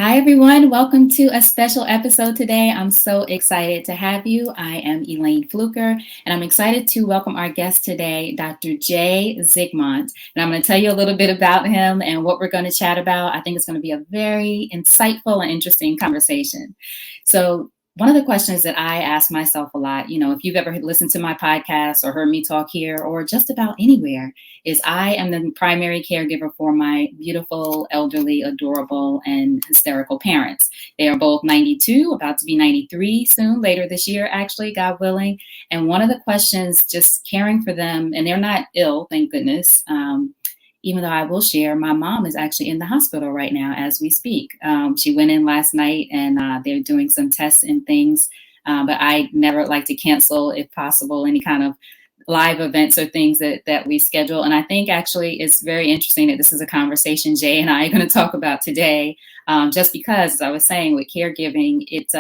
Hi, everyone. Welcome to a special episode today. I'm so excited to have you. I am Elaine Fluker, and I'm excited to welcome our guest today, Dr. Jay Zigmont. And I'm going to tell you a little bit about him and what we're going to chat about. I think it's going to be a very insightful and interesting conversation. So, one of the questions that I ask myself a lot, if you've ever listened to my podcast or heard me talk here or just about anywhere, is I am the primary caregiver for my beautiful, elderly, adorable, and hysterical parents. They are both 92, about to be 93 soon, later this year, actually, God willing. And one of the questions, just caring for them, and they're not ill, thank goodness. Even though I will share, my mom is actually in the hospital right now as we speak. She went in last night and they're doing some tests and things. But I never like to cancel, if possible, any kind of live events or things that we schedule. And I think actually it's very interesting that this is a conversation Jay and I are going to talk about today, just because, as I was saying, with caregiving, it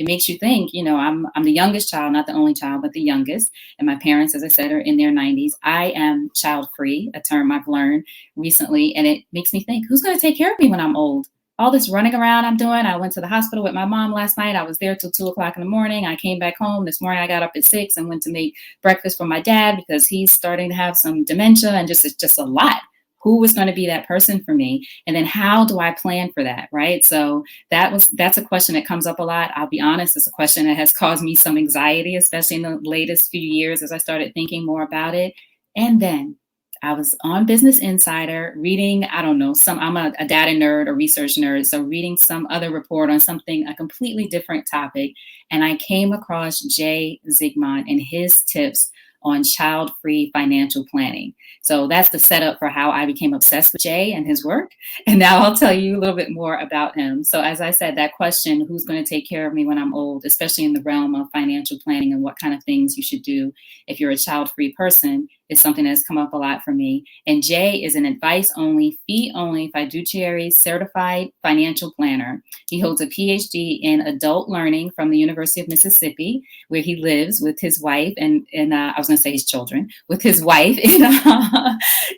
makes you think, I'm the youngest child, not the only child, but the youngest. And my parents, as I said, are in their 90s. I am child-free, a term I've learned recently. And it makes me think, who's going to take care of me when I'm old? All this running around I'm doing. I went to the hospital with my mom last night. I was there till 2:00 in the morning. I came back home this morning. I got up at 6 and went to make breakfast for my dad because he's starting to have some dementia and it's just a lot. Who was going to be that person for me? And then how do I plan for that? Right. So that's a question that comes up a lot. I'll be honest. It's a question that has caused me some anxiety, especially in the latest few years as I started thinking more about it. And then I was on Business Insider reading, I don't know, I'm a data nerd, a research nerd. So reading some other report on a completely different topic. And I came across Jay Zigmont and his tips on child-free financial planning. So that's the setup for how I became obsessed with Jay and his work. And now I'll tell you a little bit more about him. So as I said, that question, who's going to take care of me when I'm old, especially in the realm of financial planning and what kind of things you should do if you're a child-free person, is something that's come up a lot for me. And Jay is an advice-only, fee-only fiduciary certified financial planner. He holds a PhD in adult learning from the University of Mississippi, where he lives with his wife and I was going to say his children, with his wife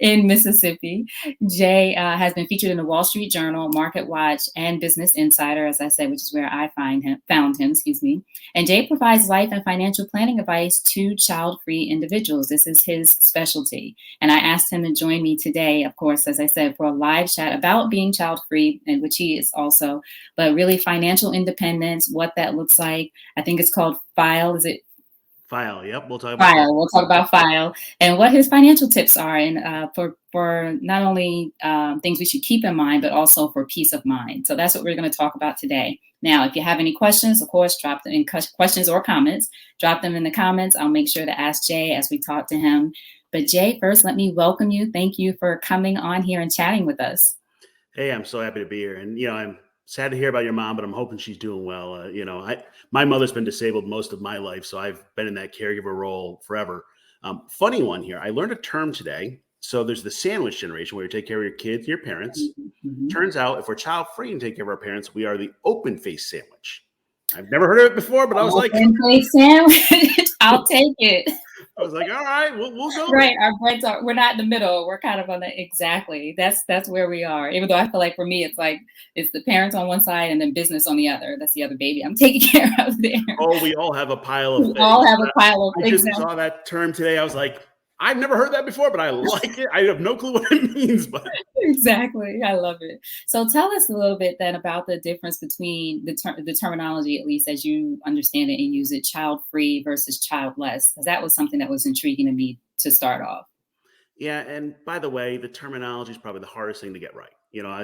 in Mississippi. Jay has been featured in the Wall Street Journal, Market Watch, and Business Insider, as I said, which is where I found him. And Jay provides life and financial planning advice to child-free individuals. This is his specialty. And I asked him to join me today, of course, as I said, for a live chat about being child-free, and which he is also, but really financial independence, what that looks like. I think it's called FILE. Is it FILE? Yep, we'll talk about FILE. We'll talk about FILE and what his financial tips are, and for not only things we should keep in mind, but also for peace of mind. So that's what we're going to talk about today. Now, if you have any questions, of course, drop them in questions or comments. Drop them in the comments. I'll make sure to ask Jay as we talk to him. But Jay, first, let me welcome you. Thank you for coming on here and chatting with us. Hey, I'm so happy to be here. And, I'm sad to hear about your mom, but I'm hoping she's doing well. My mother's been disabled most of my life, so I've been in that caregiver role forever. Funny one here. I learned a term today. So there's the sandwich generation where you take care of your kids and your parents. Mm-hmm. Turns out if we're child-free and take care of our parents, we are the open-faced sandwich. I've never heard of it before, but I was like, open-faced sandwich. I'll take it. I was like, all right, we'll go. Right. Our breads we're not in the middle. We're kind of on exactly. That's where we are. Even though I feel like for me, it's the parents on one side and then business on the other. That's the other baby I'm taking care of there. Oh, we all have a pile of things. All have a pile of things. I just saw that term today. I was like, I've never heard that before, but I like it. I have no clue what it means, but exactly. I love it. So tell us a little bit then about the difference between the terminology, at least as you understand it and use it, child-free versus childless, because that was something that was intriguing to me to start off. Yeah. And by the way, the terminology is probably the hardest thing to get right.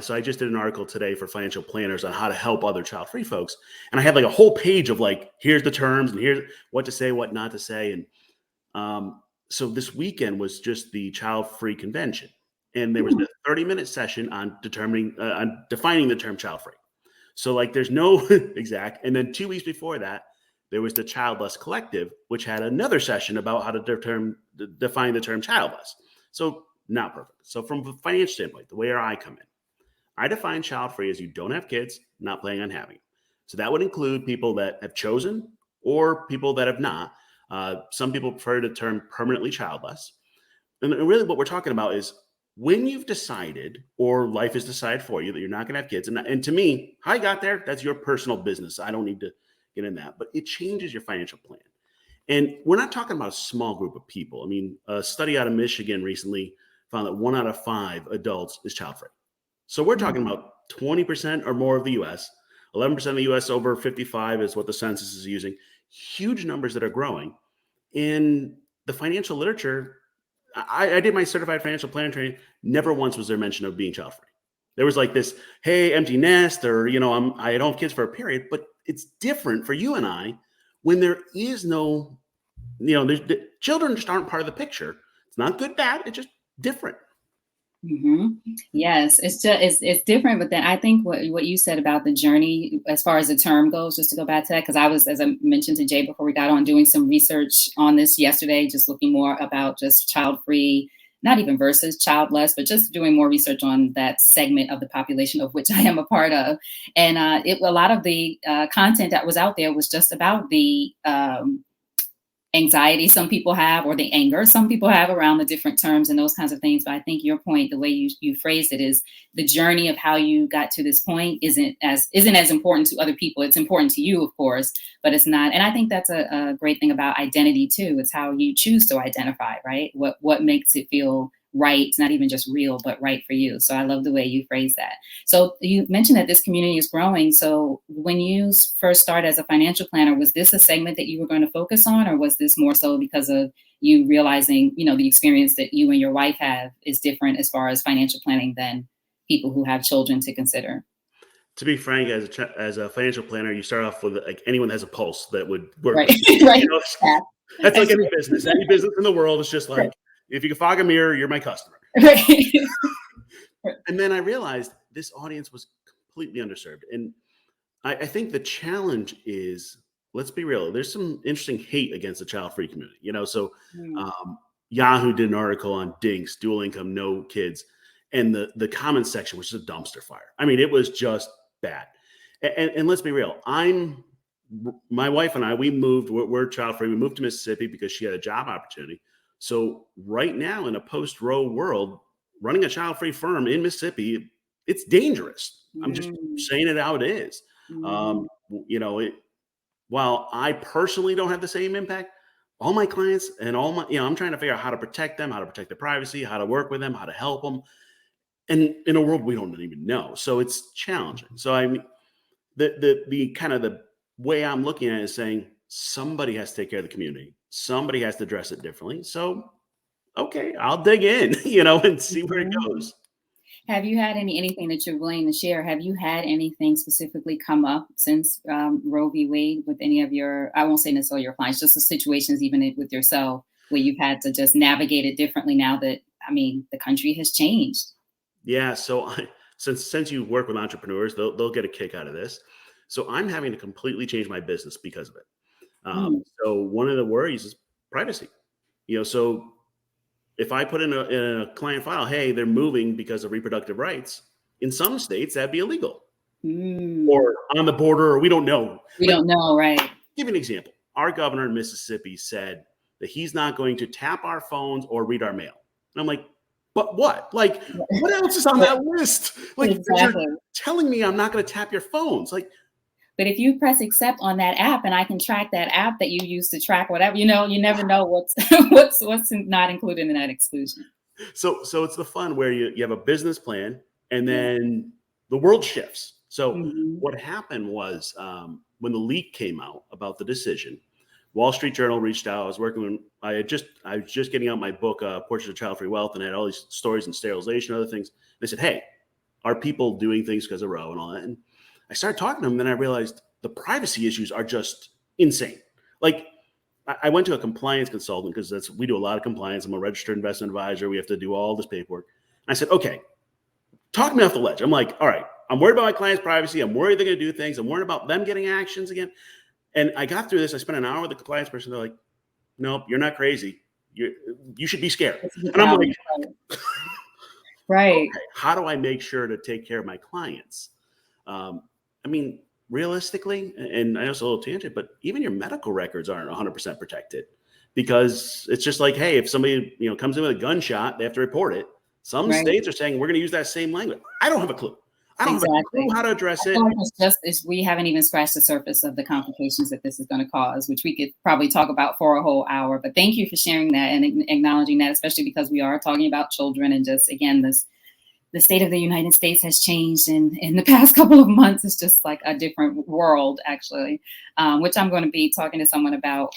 So I just did an article today for financial planners on how to help other child-free folks. And I had like a whole page of like, here's the terms and here's what to say, what not to say. And, so this weekend was just the child-free convention, and there was a 30-minute session on defining the term child-free. So like there's no exact. And then 2 weeks before that, there was the Childless Collective, which had another session about how to define the term childless. So not perfect. So from a financial standpoint, the way I come in, I define child-free as you don't have kids, not planning on having. So that would include people that have chosen or people that have not. Some people prefer the term permanently childless. And really what we're talking about is when you've decided, or life has decided for you, that you're not going to have kids, and to me, how I got there, that's your personal business. I don't need to get in that, but it changes your financial plan. And we're not talking about a small group of people. I mean, a study out of Michigan recently found that 1 out of 5 adults is child free. So we're talking about 20% or more of the US, 11% of the US over 55 is what the census is using. Huge numbers that are growing. In the financial literature, I did my certified financial planner training. Never once was there mention of being child free. There was like this, hey, empty nest, or I don't have kids for a period. But it's different for you and I when there is no, the children just aren't part of the picture. It's not good, bad. It's just different. Yes, it's just it's different, but then I think what you said about the journey, as far as the term goes, just to go back to that, because I was, as I mentioned to Jay before we got on, doing some research on this yesterday, just looking more about just child free, not even versus childless, but just doing more research on that segment of the population of which I am a part of, and a lot of the content that was out there was just about the anxiety some people have, or the anger some people have around the different terms and those kinds of things. But I think your point, the way you phrased it, is the journey of how you got to this point isn't as important to other people. It's important to you, of course, but it's not. And I think that's a great thing about identity too. It's how you choose to identify, right? What makes it feel right. It's not even just real, but right for you. So I love the way you phrase that. So you mentioned that this community is growing. So when you first started as a financial planner, was this a segment that you were going to focus on, or was this more so because of you realizing, the experience that you and your wife have is different as far as financial planning than people who have children to consider? To be frank, as a financial planner, you start off with like anyone that has a pulse that would work. Right. Right. That's like any business. Any business in the world is just like, right. If you can fog a mirror, you're my customer. Right. And then I realized this audience was completely underserved. And I think the challenge is, let's be real, there's some interesting hate against the child-free community. Yahoo did an article on dinks, dual income, no kids. And the comment section was just a dumpster fire. I mean, it was just bad. And let's be real, my wife and I, we're child-free. We moved to Mississippi because she had a job opportunity. So right now, in a post-Roe world, running a child-free firm in Mississippi, it's dangerous. I'm just saying it how it is. While I personally don't have the same impact, all my clients and I'm trying to figure out how to protect them, how to protect their privacy, how to work with them, how to help them. And in a world we don't even know. So it's challenging. So I mean, the kind of the way I'm looking at it is saying somebody has to take care of the community. Somebody has to address it differently. So, okay, I'll dig in, and see where it goes. Have you had anything that you're willing to share? Have you had anything specifically come up since Roe v. Wade with any of your, I won't say necessarily your clients, just the situations even with yourself where you've had to just navigate it differently now that, the country has changed? Yeah. So since you work with entrepreneurs, they'll get a kick out of this. So I'm having to completely change my business because of it. So one of the worries is privacy. So if I put in a client file, hey, they're moving because of reproductive rights, in some states that'd be illegal, or on the border, or we don't know. We don't know, right? Give you an example. Our governor in Mississippi said that he's not going to tap our phones or read our mail. And I'm like, but what? Like, what else is on that list? Like, exactly. You're telling me I'm not going to tap your phones. Like, but if you press accept on that app and I can track that app that you use to track whatever, you never know what's not included in that exclusion. So it's the fun where you have a business plan and then the world shifts. So what happened was when the leak came out about the decision, Wall Street Journal reached out. I was just getting out my book, Portraits of Child-Free Wealth, and I had all these stories and sterilization, other things. They said, hey, are people doing things because of Roe and all that? And I started talking to them, and then I realized the privacy issues are just insane. Like, I went to a compliance consultant because we do a lot of compliance. I'm a registered investment advisor. We have to do all this paperwork. And I said, okay, talk me off the ledge. I'm like, all right, I'm worried about my client's privacy. I'm worried they're going to do things. I'm worried about them getting actions again. And I got through this. I spent an hour with the compliance person. They're like, nope, you're not crazy. You should be scared. And I'm like, right. Okay, how do I make sure to take care of my clients? Realistically, and I know it's a little tangent, but even your medical records aren't 100% protected because it's just like, hey, if somebody, comes in with a gunshot, they have to report it. Some Right. states are saying we're going to use that same language. I don't have a clue. I don't have a clue how to address I it. feel like we haven't even scratched the surface of the complications that this is going to cause, which we could probably talk about for a whole hour. But thank you for sharing that and acknowledging that, especially because we are talking about children and just, again, the state of the United States has changed in the past couple of months. It's just like a different world, actually, which I'm going to be talking to someone about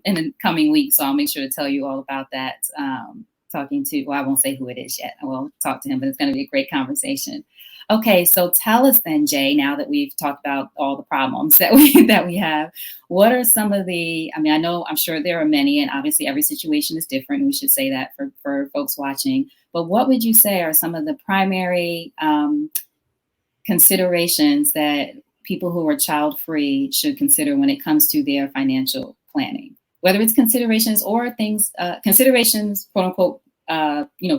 in the coming weeks. So I'll make sure to tell you all about that. I won't say who it is yet. I will talk to him, but it's going to be a great conversation. Okay, so tell us then, Jay, now that we've talked about all the problems that we have, what are some of I'm sure there are many, and obviously every situation is different. And we should say that for folks watching, but what would you say are some of the primary considerations that people who are child-free should consider when it comes to their financial planning, whether it's considerations or things, considerations, quote unquote,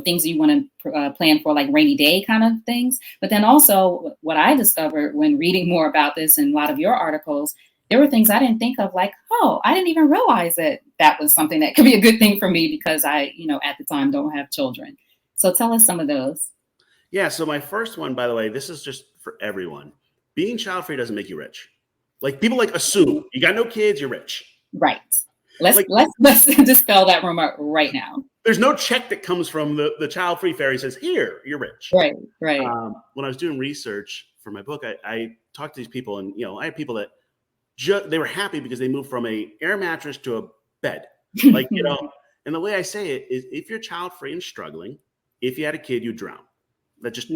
things you want to plan for, like rainy day kind of things. But then also what I discovered when reading more about this in a lot of your articles, there were things I didn't think of, like, oh, I didn't even realize that was something that could be a good thing for me because I, at the time don't have children. So tell us some of those. Yeah. So my first one, by the way, this is just for everyone. Being child-free doesn't make you rich. Like people assume you got no kids, you're rich. Right. Let's dispel that rumor right now. There's no check that comes from the child-free fairy says, here, you're rich. Right. When I was doing research for my book, I talked to these people, and I had people that they were happy because they moved from a air mattress to a bed. Like, and the way I say it is, if you're child-free and struggling, if you had a kid, you drown. That just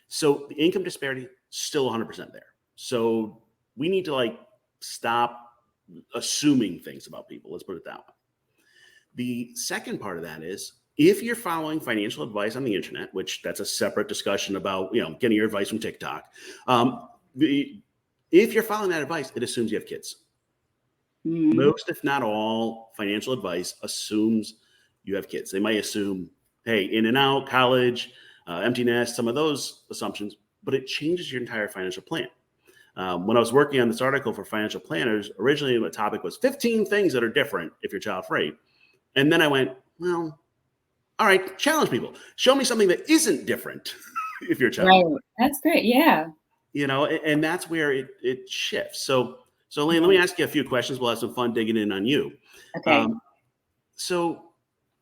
So the income disparity still 100% there. So we need to stop assuming things about people. Let's put it that way. The second part of that is, if you're following financial advice on the internet, which that's a separate discussion about, getting your advice from TikTok. If you're following that advice, it assumes you have kids. Most, if not all, financial advice assumes you have kids. They might assume, hey, in and out, college, empty nest, some of those assumptions, but it changes your entire financial plan. When I was working on this article for financial planners, originally the topic was 15 things that are different if you're child-free. And then I went, well, all right, challenge people. Show me something that isn't different if you're child-free. Right. That's great. Yeah. And that's where it shifts. So Elaine, let me ask you a few questions. We'll have some fun digging in on you. Okay. So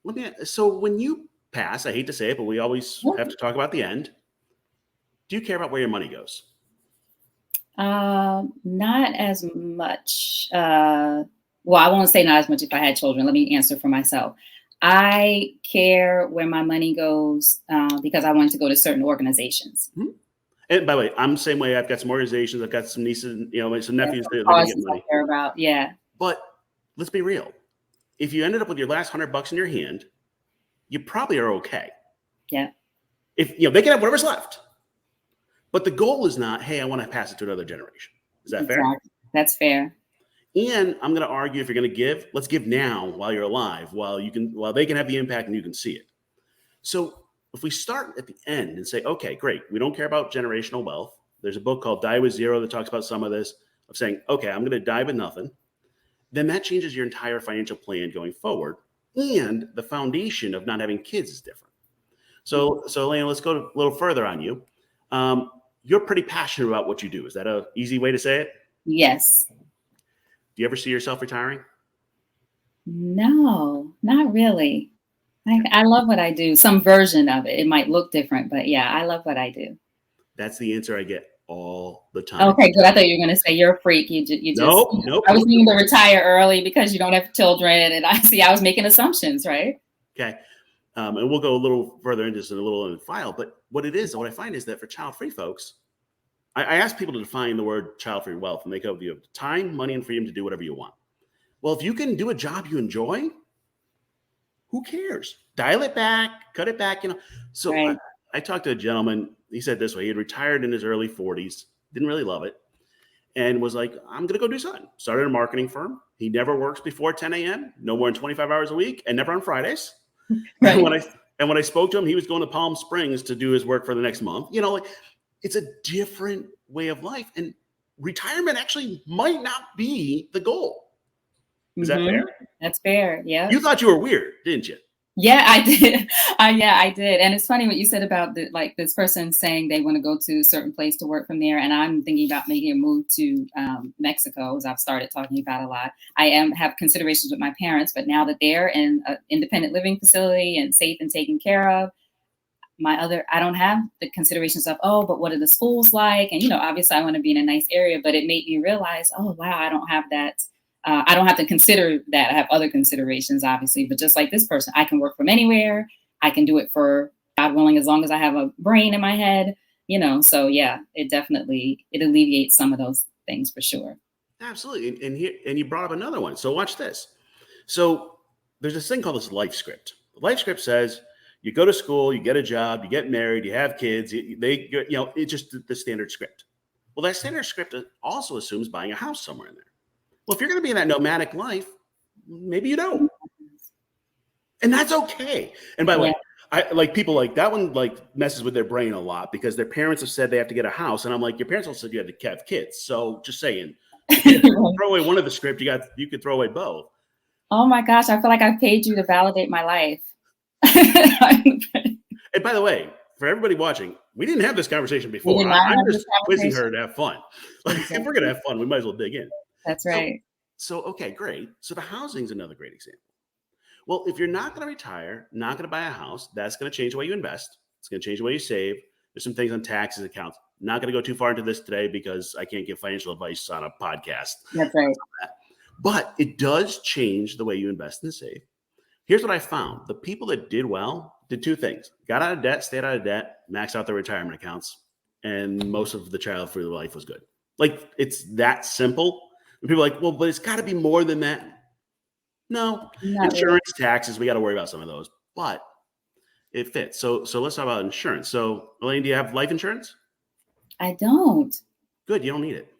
when you pass, I hate to say it, but we always have to talk about the end. Do you care about where your money goes? Not as much. Well, I won't say not as much if I had children. Let me answer for myself. I care where my money goes because I want to go to certain organizations. Mm-hmm. And by the way, I'm the same way. I've got some organizations. I've got some nieces, some nephews that get money. I care about, yeah. But let's be real. If you ended up with your last $100 in your hand, you probably are okay. Yeah. If they can have whatever's left. But the goal is not, hey, I want to pass it to another generation. Is that fair? That's fair. And I'm going to argue, if you're going to give, let's give now while you're alive, while they can have the impact and you can see it. So if we start at the end and say, okay, great, we don't care about generational wealth. There's a book called Die with Zero that talks about some of this, of saying, okay, I'm going to die with nothing. Then that changes your entire financial plan going forward. And the foundation of not having kids is different. So Elena, let's go a little further on you. You're pretty passionate about what you do. Is that an easy way to say it? Yes. Do you ever see yourself retiring? No, not really. I love what I do. Some version of it. It might look different, but yeah, I love what I do. That's the answer I get all the time. Okay, good. I thought you were going to say you're a freak. You just. Nope. I was needing to retire early because you don't have children, and I was making assumptions, right? Okay. And we'll go a little further into this in the file. But what I find is that for child-free folks, I ask people to define the word child-free wealth, and they go, you have time, money, and freedom to do whatever you want. Well, if you can do a job you enjoy, who cares? Dial it back, cut it back. So right. I talked to a gentleman. He said this way: he had retired in his early 40s, didn't really love it, and was like, I'm going to go do something. Started a marketing firm. He never works before 10 a.m., no more than 25 hours a week, and never on Fridays. Right. And when I spoke to him, he was going to Palm Springs to do his work for the next month. It's a different way of life, and retirement actually might not be the goal. Is that fair? That's fair. Yeah. You thought you were weird, didn't you? Yeah, I did. I did. And it's funny what you said about this person saying they want to go to a certain place to work from there. And I'm thinking about making a move to Mexico, as I've started talking about a lot. Have considerations with my parents, but now that they're in an independent living facility and safe and taken care of, I don't have the considerations of, oh, but what are the schools like? And, obviously I want to be in a nice area, but it made me realize, oh, wow, I don't have that. I don't have to consider that. I have other considerations, obviously, but just like this person, I can work from anywhere. I can do it for God willing, as long as I have a brain in my head, so yeah, it alleviates some of those things for sure. Absolutely. And you brought up another one. So watch this. So there's this thing called this life script. The life script says you go to school, you get a job, you get married, you have kids, it's just the standard script. Well, that standard script also assumes buying a house somewhere in there. Well, if you're going to be in that nomadic life, maybe you don't. And that's okay. And by the way, I like people like that one, messes with their brain a lot because their parents have said they have to get a house. And I'm like, your parents also said you had to have kids. So just saying, if you throw away one of the script, you could throw away both. Oh my gosh. I feel like I've paid you to validate my life. And by the way, for everybody watching, we didn't have this conversation before. I'm just quizzing her to have fun. If we're going to have fun, we might as well dig in. That's right. So, okay, great. So the housing is another great example. Well, if you're not going to retire, not going to buy a house, that's going to change the way you invest. It's going to change the way you save. There's some things on taxes, accounts. Not going to go too far into this today because I can't give financial advice on a podcast. That's right. But it does change the way you invest and save. Here's what I found. The people that did well did two things. Got out of debt, stayed out of debt, maxed out their retirement accounts, and most of the child-free life was good. Like, it's that simple. And people are like, well, but it's got to be more than that. No. Not insurance, really. Taxes, we got to worry about some of those. But it fits. So let's talk about insurance. So, Elaine, do you have life insurance? I don't. Good. You don't need it.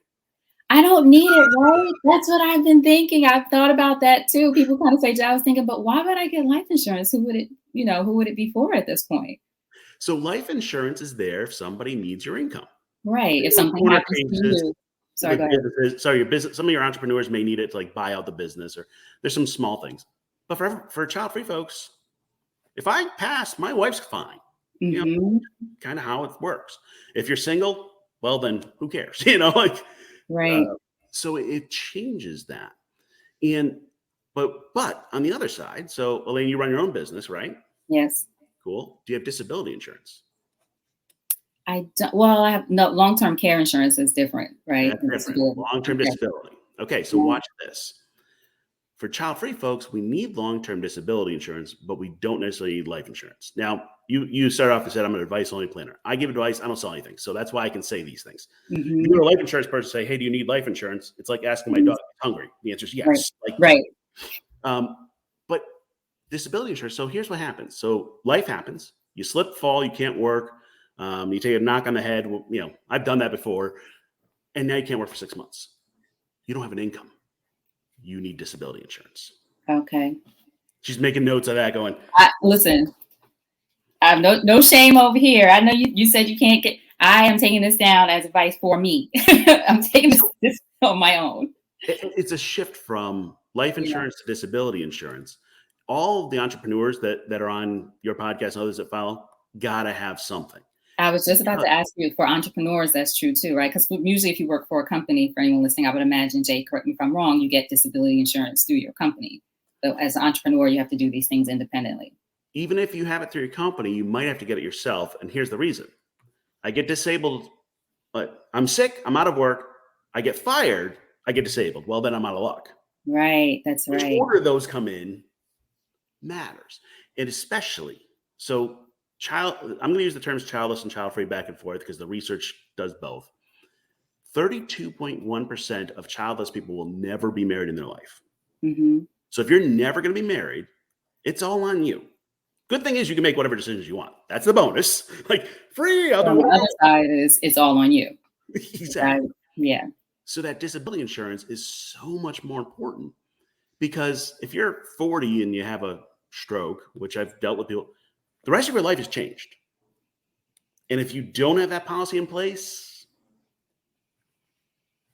I don't need it, right? That's what I've been thinking. I've thought about that too. People kind of say, I was thinking, but why would I get life insurance? Who would it be for at this point? So life insurance is there if somebody needs your income. Right. If something happens to you. Sorry, go ahead. So your business, some of your entrepreneurs may need it to buy out the business, or there's some small things. But for child-free folks, if I pass, my wife's fine. Mm-hmm. Kind of how it works. If you're single, well, then who cares? Right. So it changes that. But on the other side, so Elaine, you run your own business, right? Yes. Cool. Do you have disability insurance? I don't. Well, I have no long-term care insurance is different, right? That's different. Long-term disability. Okay. So watch this. For child-free folks, we need long-term disability insurance, but we don't necessarily need life insurance. Now, you started off and said, I'm an advice-only planner. I give advice. I don't sell anything. So that's why I can say these things. Mm-hmm. You go to a life insurance person and say, hey, do you need life insurance? It's like asking my dog if he's hungry. The answer is yes. Right. But disability insurance, so here's what happens. So life happens. You slip, fall, you can't work. You take a knock on the head. Well, I've done that before. And now you can't work for 6 months. You don't have an income. You need disability insurance. Okay. She's making notes of that going. Listen, I have no shame over here. I know you said you can't get, I am taking this down as advice for me. I'm taking this on my own. It's a shift from life insurance to disability insurance. All of the entrepreneurs that are on your podcast and others that follow got to have something. I was just about to ask you, for entrepreneurs, that's true too, right? Because usually if you work for a company, for anyone listening, I would imagine, Jay, correct me if I'm wrong, you get disability insurance through your company. So as an entrepreneur, you have to do these things independently. Even if you have it through your company, you might have to get it yourself. And here's the reason. I get disabled, but I'm sick, I'm out of work, I get fired, I get disabled. Well, then I'm out of luck. Right, that's right. Which order those come in matters. And especially, so I'm going to use the terms childless and child-free back and forth because the research does both. 32.1% of childless people will never be married in their life. Mm-hmm. So if you're never going to be married, it's all on you. Good thing is you can make whatever decisions you want. That's the bonus. Free. I'll do the other side is it's all on you. Exactly. Yeah. So that disability insurance is so much more important because if you're 40 and you have a stroke, which I've dealt with people, the rest of your life has changed. And if you don't have that policy in place,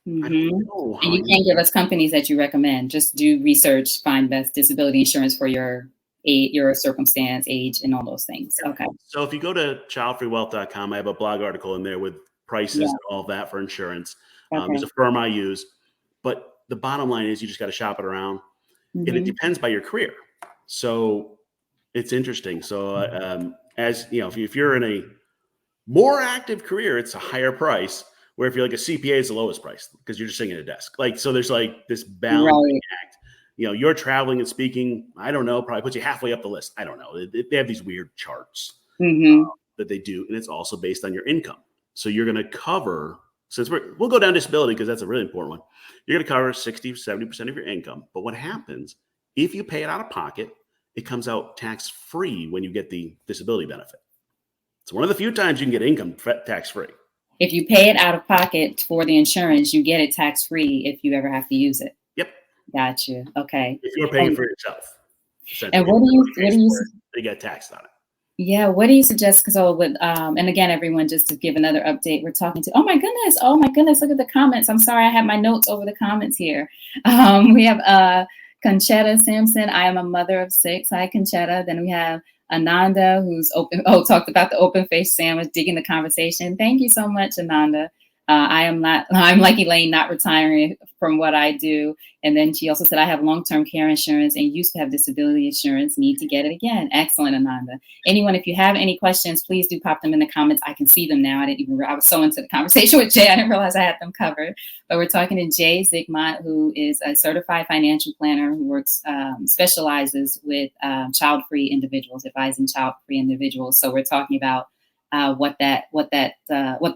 I don't know. And you can't give us companies that you recommend. Just do research, find best disability insurance for your your circumstance, age, and all those things. Okay. So if you go to childfreewealth.com, I have a blog article in there with prices Yeah. and all of that for insurance. Okay. There's a firm I use, but the bottom line is you just got to shop it around, and it depends by your career. So it's interesting. So as you know, if you're in a more active career, it's a higher price. Where if you're like a CPA, it's the lowest price because you're just sitting at a desk. Like, so there's like this balancing act. You know, you're traveling and speaking, I don't know, probably puts you halfway up the list. I don't know. They have these weird charts that they do, and it's also based on your income. So you're going to cover, since we'll go down disability because that's a really important one. You're going to cover 60, 70% of your income. But what happens if you pay it out of pocket, it comes out tax-free when you get the disability benefit. It's one of the few times you can get income tax-free. If you pay it out of pocket for the insurance, you get it tax-free if you ever have to use it. Yep. Gotcha. Okay. If you're paying for yourself. And what do you they get taxed on it. Yeah, what do you suggest? Because and again, everyone, just to give another update, we're talking to, oh my goodness, look at the comments. I'm sorry, I have my notes over the comments here. We have Conchetta Sampson. I am a mother of 6. Hi, Conchetta. Then we have Ananda, who's talked about the open face sandwich, digging the conversation. Thank you so much, Ananda. I'm like Elaine, not retiring from what I do. And then she also said, I have long-term care insurance and used to have disability insurance, need to get it again. Excellent, Ananda. Anyone, if you have any questions, please do pop them in the comments. I can see them now. I was so into the conversation with Jay, I didn't realize I had them covered. But we're talking to Jay Zigmont, who is a certified financial planner who works, specializes with child-free individuals, advising child-free individuals. So we're talking about what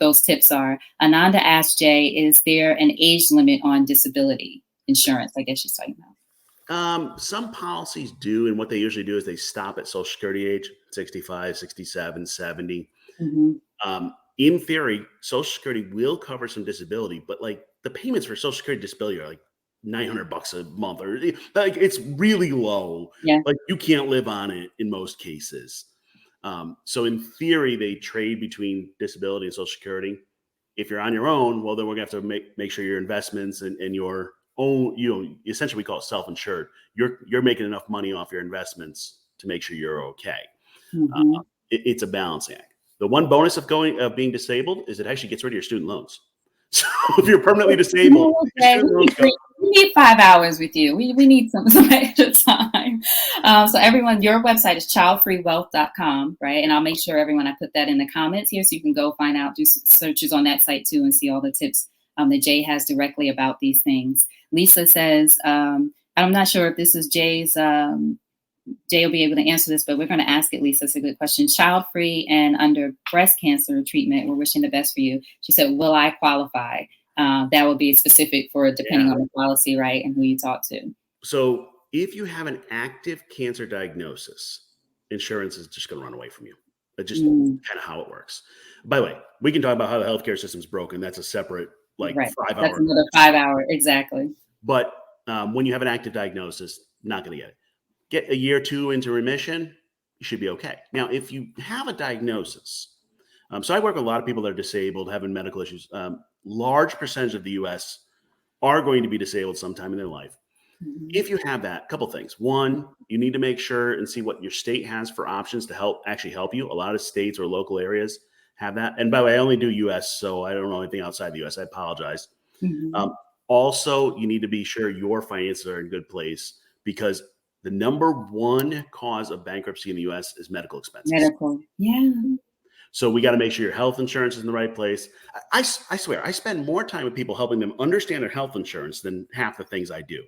those tips are. Ananda asked Jay, is there an age limit on disability insurance? I guess she's talking about. Some policies do, and what they usually do is they stop at Social Security age, 65, 67, 70. In theory, Social Security will cover some disability, but like the payments for Social Security disability are like $900 a month, or like it's really low. Yeah. Like you can't live on it in most cases. So in theory, they trade between disability and Social Security. If you're on your own, well, then we're gonna have to make sure your investments and your own, essentially we call it self-insured. You're making enough money off your investments to make sure you're okay. It's a balancing act. The one bonus of being disabled is it actually gets rid of your student loans. So if you're permanently disabled, we need 5 hours with you. We need some extra time. So everyone, your website is childfreewealth.com, right? And I'll make sure I put that in the comments here so you can go find out, do searches on that site too, and see all the tips that Jay has directly about these things. Lisa says, I'm not sure if this is Jay's, Jay will be able to answer this, but we're going to ask it, Lisa. It's a good question. Child-free and under breast cancer treatment, we're wishing the best for you. She said, will I qualify? That would be specific for depending on the policy, right, and who you talk to. So if you have an active cancer diagnosis, insurance is just going to run away from you. It's just kind of how it works. By the way, we can talk about how the healthcare system is broken. That's a separate 5 hour. That's another 5 hour, exactly. But when you have an active diagnosis, not going to get it. Get a year or 2 into remission, you should be okay. Now, if you have a diagnosis, so I work with a lot of people that are disabled, having medical issues. Large percentage of the U.S. are going to be disabled sometime in their life. If you have that, a couple things. One, you need to make sure and see what your state has for options to help you. A lot of states or local areas have that. And by the way, I only do U.S., so I don't know anything outside the U.S. I apologize. Also, you need to be sure your finances are in a good place, because the number one cause of bankruptcy in the U.S. is medical expenses. Yeah. So we got to make sure your health insurance is in the right place. I swear, I spend more time with people helping them understand their health insurance than half the things I do.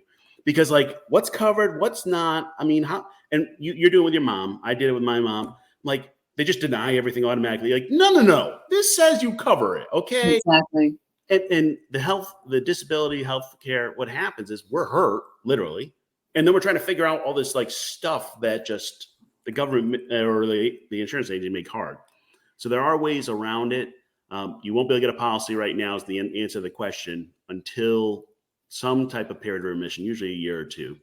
Because like, what's covered, what's not? I mean, how? And you're doing it with your mom. I did it with my mom. Like, they just deny everything automatically. Like, no. This says you cover it, okay? Exactly. And the disability health care, what happens is we're hurt, literally. And then we're trying to figure out all this like stuff that just the government or the insurance agent make hard. So there are ways around it. You won't be able to get a policy right now is the answer to the question until some type of period of remission, usually a year or 2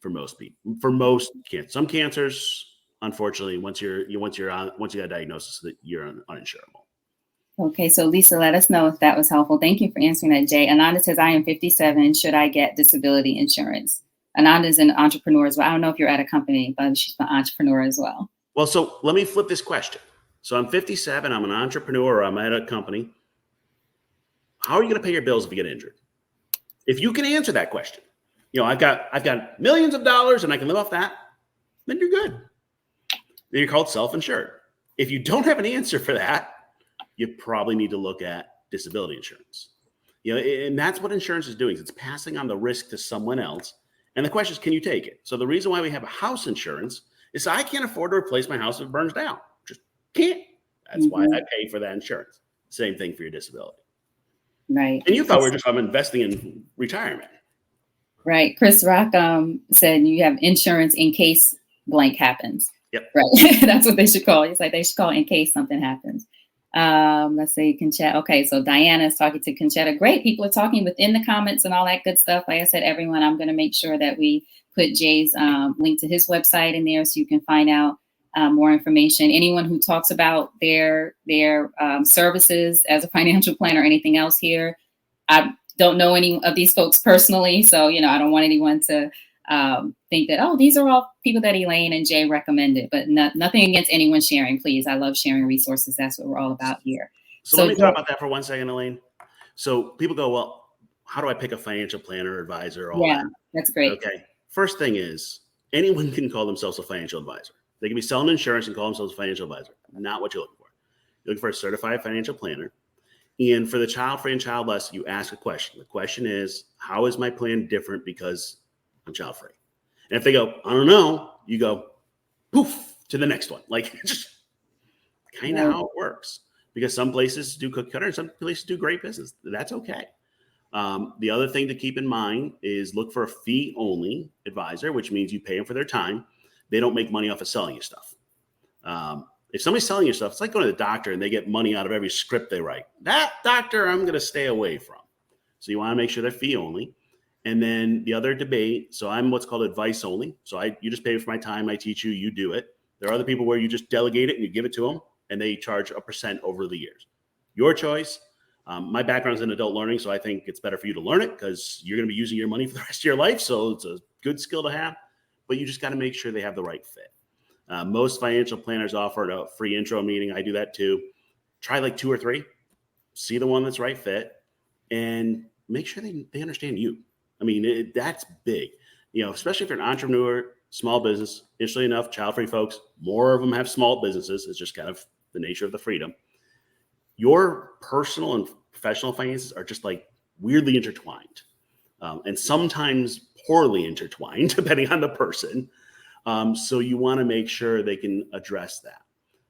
for most people. For most cancers, some cancers, unfortunately, once you got a diagnosis, that you're uninsurable. Okay, so Lisa, let us know if that was helpful. Thank you for answering that, Jay. Ananda says, I am 57. Should I get disability insurance? Ananda's an entrepreneur as well. I don't know if you're at a company, but she's an entrepreneur as well. Well, so let me flip this question. So I'm 57, I'm an entrepreneur, or I'm at a company. How are you going to pay your bills if you get injured? If you can answer that question, I've got millions of dollars and I can live off that, then you're good. Then you're called self-insured. If you don't have an answer for that, you probably need to look at disability insurance. And that's what insurance is doing. It's passing on the risk to someone else. And the question is, can you take it? So the reason why we have a house insurance is I can't afford to replace my house if it burns down. Just can't. That's why I pay for that insurance. Same thing for your disability. Right. And you thought I'm investing in retirement. Right. Chris Rock said you have insurance in case blank happens. Yep. Right. That's what they should call. It's like they should call in case something happens. Let's see, Conchetta. Okay, so Diana is talking to Conchetta. Great. People are talking within the comments and all that good stuff. Like I said, everyone, I'm going to make sure that we put Jay's link to his website in there so you can find out more information. Anyone who talks about their services as a financial planner or anything else here, I don't know any of these folks personally. So, I don't want anyone to think that, oh, these are all people that Elaine and Jay recommended, but nothing against anyone sharing, please. I love sharing resources. That's what we're all about here. So let me talk about that for 1 second, Elaine. So people go, well, how do I pick a financial planner or advisor? That's great. Okay. First thing is anyone can call themselves a financial advisor. They can be selling insurance and call themselves a financial advisor. Not what you're looking for. You're looking for a certified financial planner. And for the child-free and childless, you ask a question. The question is, how is my plan different because I'm child-free? And if they go, I don't know, you go, poof, to the next one. Like, just kind of how it works. Because some places do cookie cutter and some places do great business. That's okay. The other thing to keep in mind is look for a fee-only advisor, which means you pay them for their time. They don't make money off of selling you stuff. If somebody's selling you stuff, it's like going to the doctor and they get money out of every script they write. That doctor, I'm going to stay away from. So you want to make sure they're fee-only. And then the other debate, so I'm what's called advice only. So you just pay for my time. I teach you, you do it. There are other people where you just delegate it and you give it to them and they charge a % over the years. Your choice. My background is in adult learning, so I think it's better for you to learn it because you're going to be using your money for the rest of your life. So it's a good skill to have, but you just got to make sure they have the right fit. Most financial planners offer a free intro meeting. I do that too. Try like 2 or 3, see the one that's right fit, and make sure they understand you. I mean, that's big, especially if you're an entrepreneur, small business. Interestingly enough, child-free folks, more of them have small businesses. It's just kind of the nature of the freedom. Your personal and professional finances are just like weirdly intertwined, and sometimes poorly intertwined, depending on the person. So you want to make sure they can address that.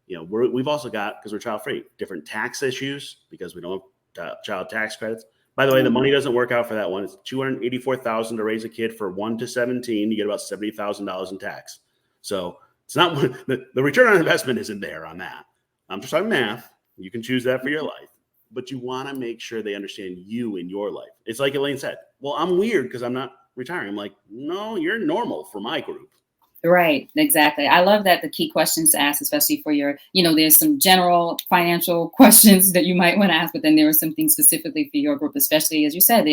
We've also got, because we're child-free, different tax issues because we don't have child tax credits. By the way, the money doesn't work out for that one. It's $284,000 to raise a kid for 1 to 17. You get about $70,000 in tax. So it's not the return on investment isn't there on that. I'm just talking math. You can choose that for your life, but you want to make sure they understand you in your life. It's like Elaine said, well, I'm weird because I'm not retiring. I'm like, no, you're normal for my group. Right. Exactly. I love that the key questions to ask, especially for your, there's some general financial questions that you might want to ask, but then there are some things specifically for your group, especially as you said,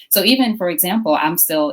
so even, for example,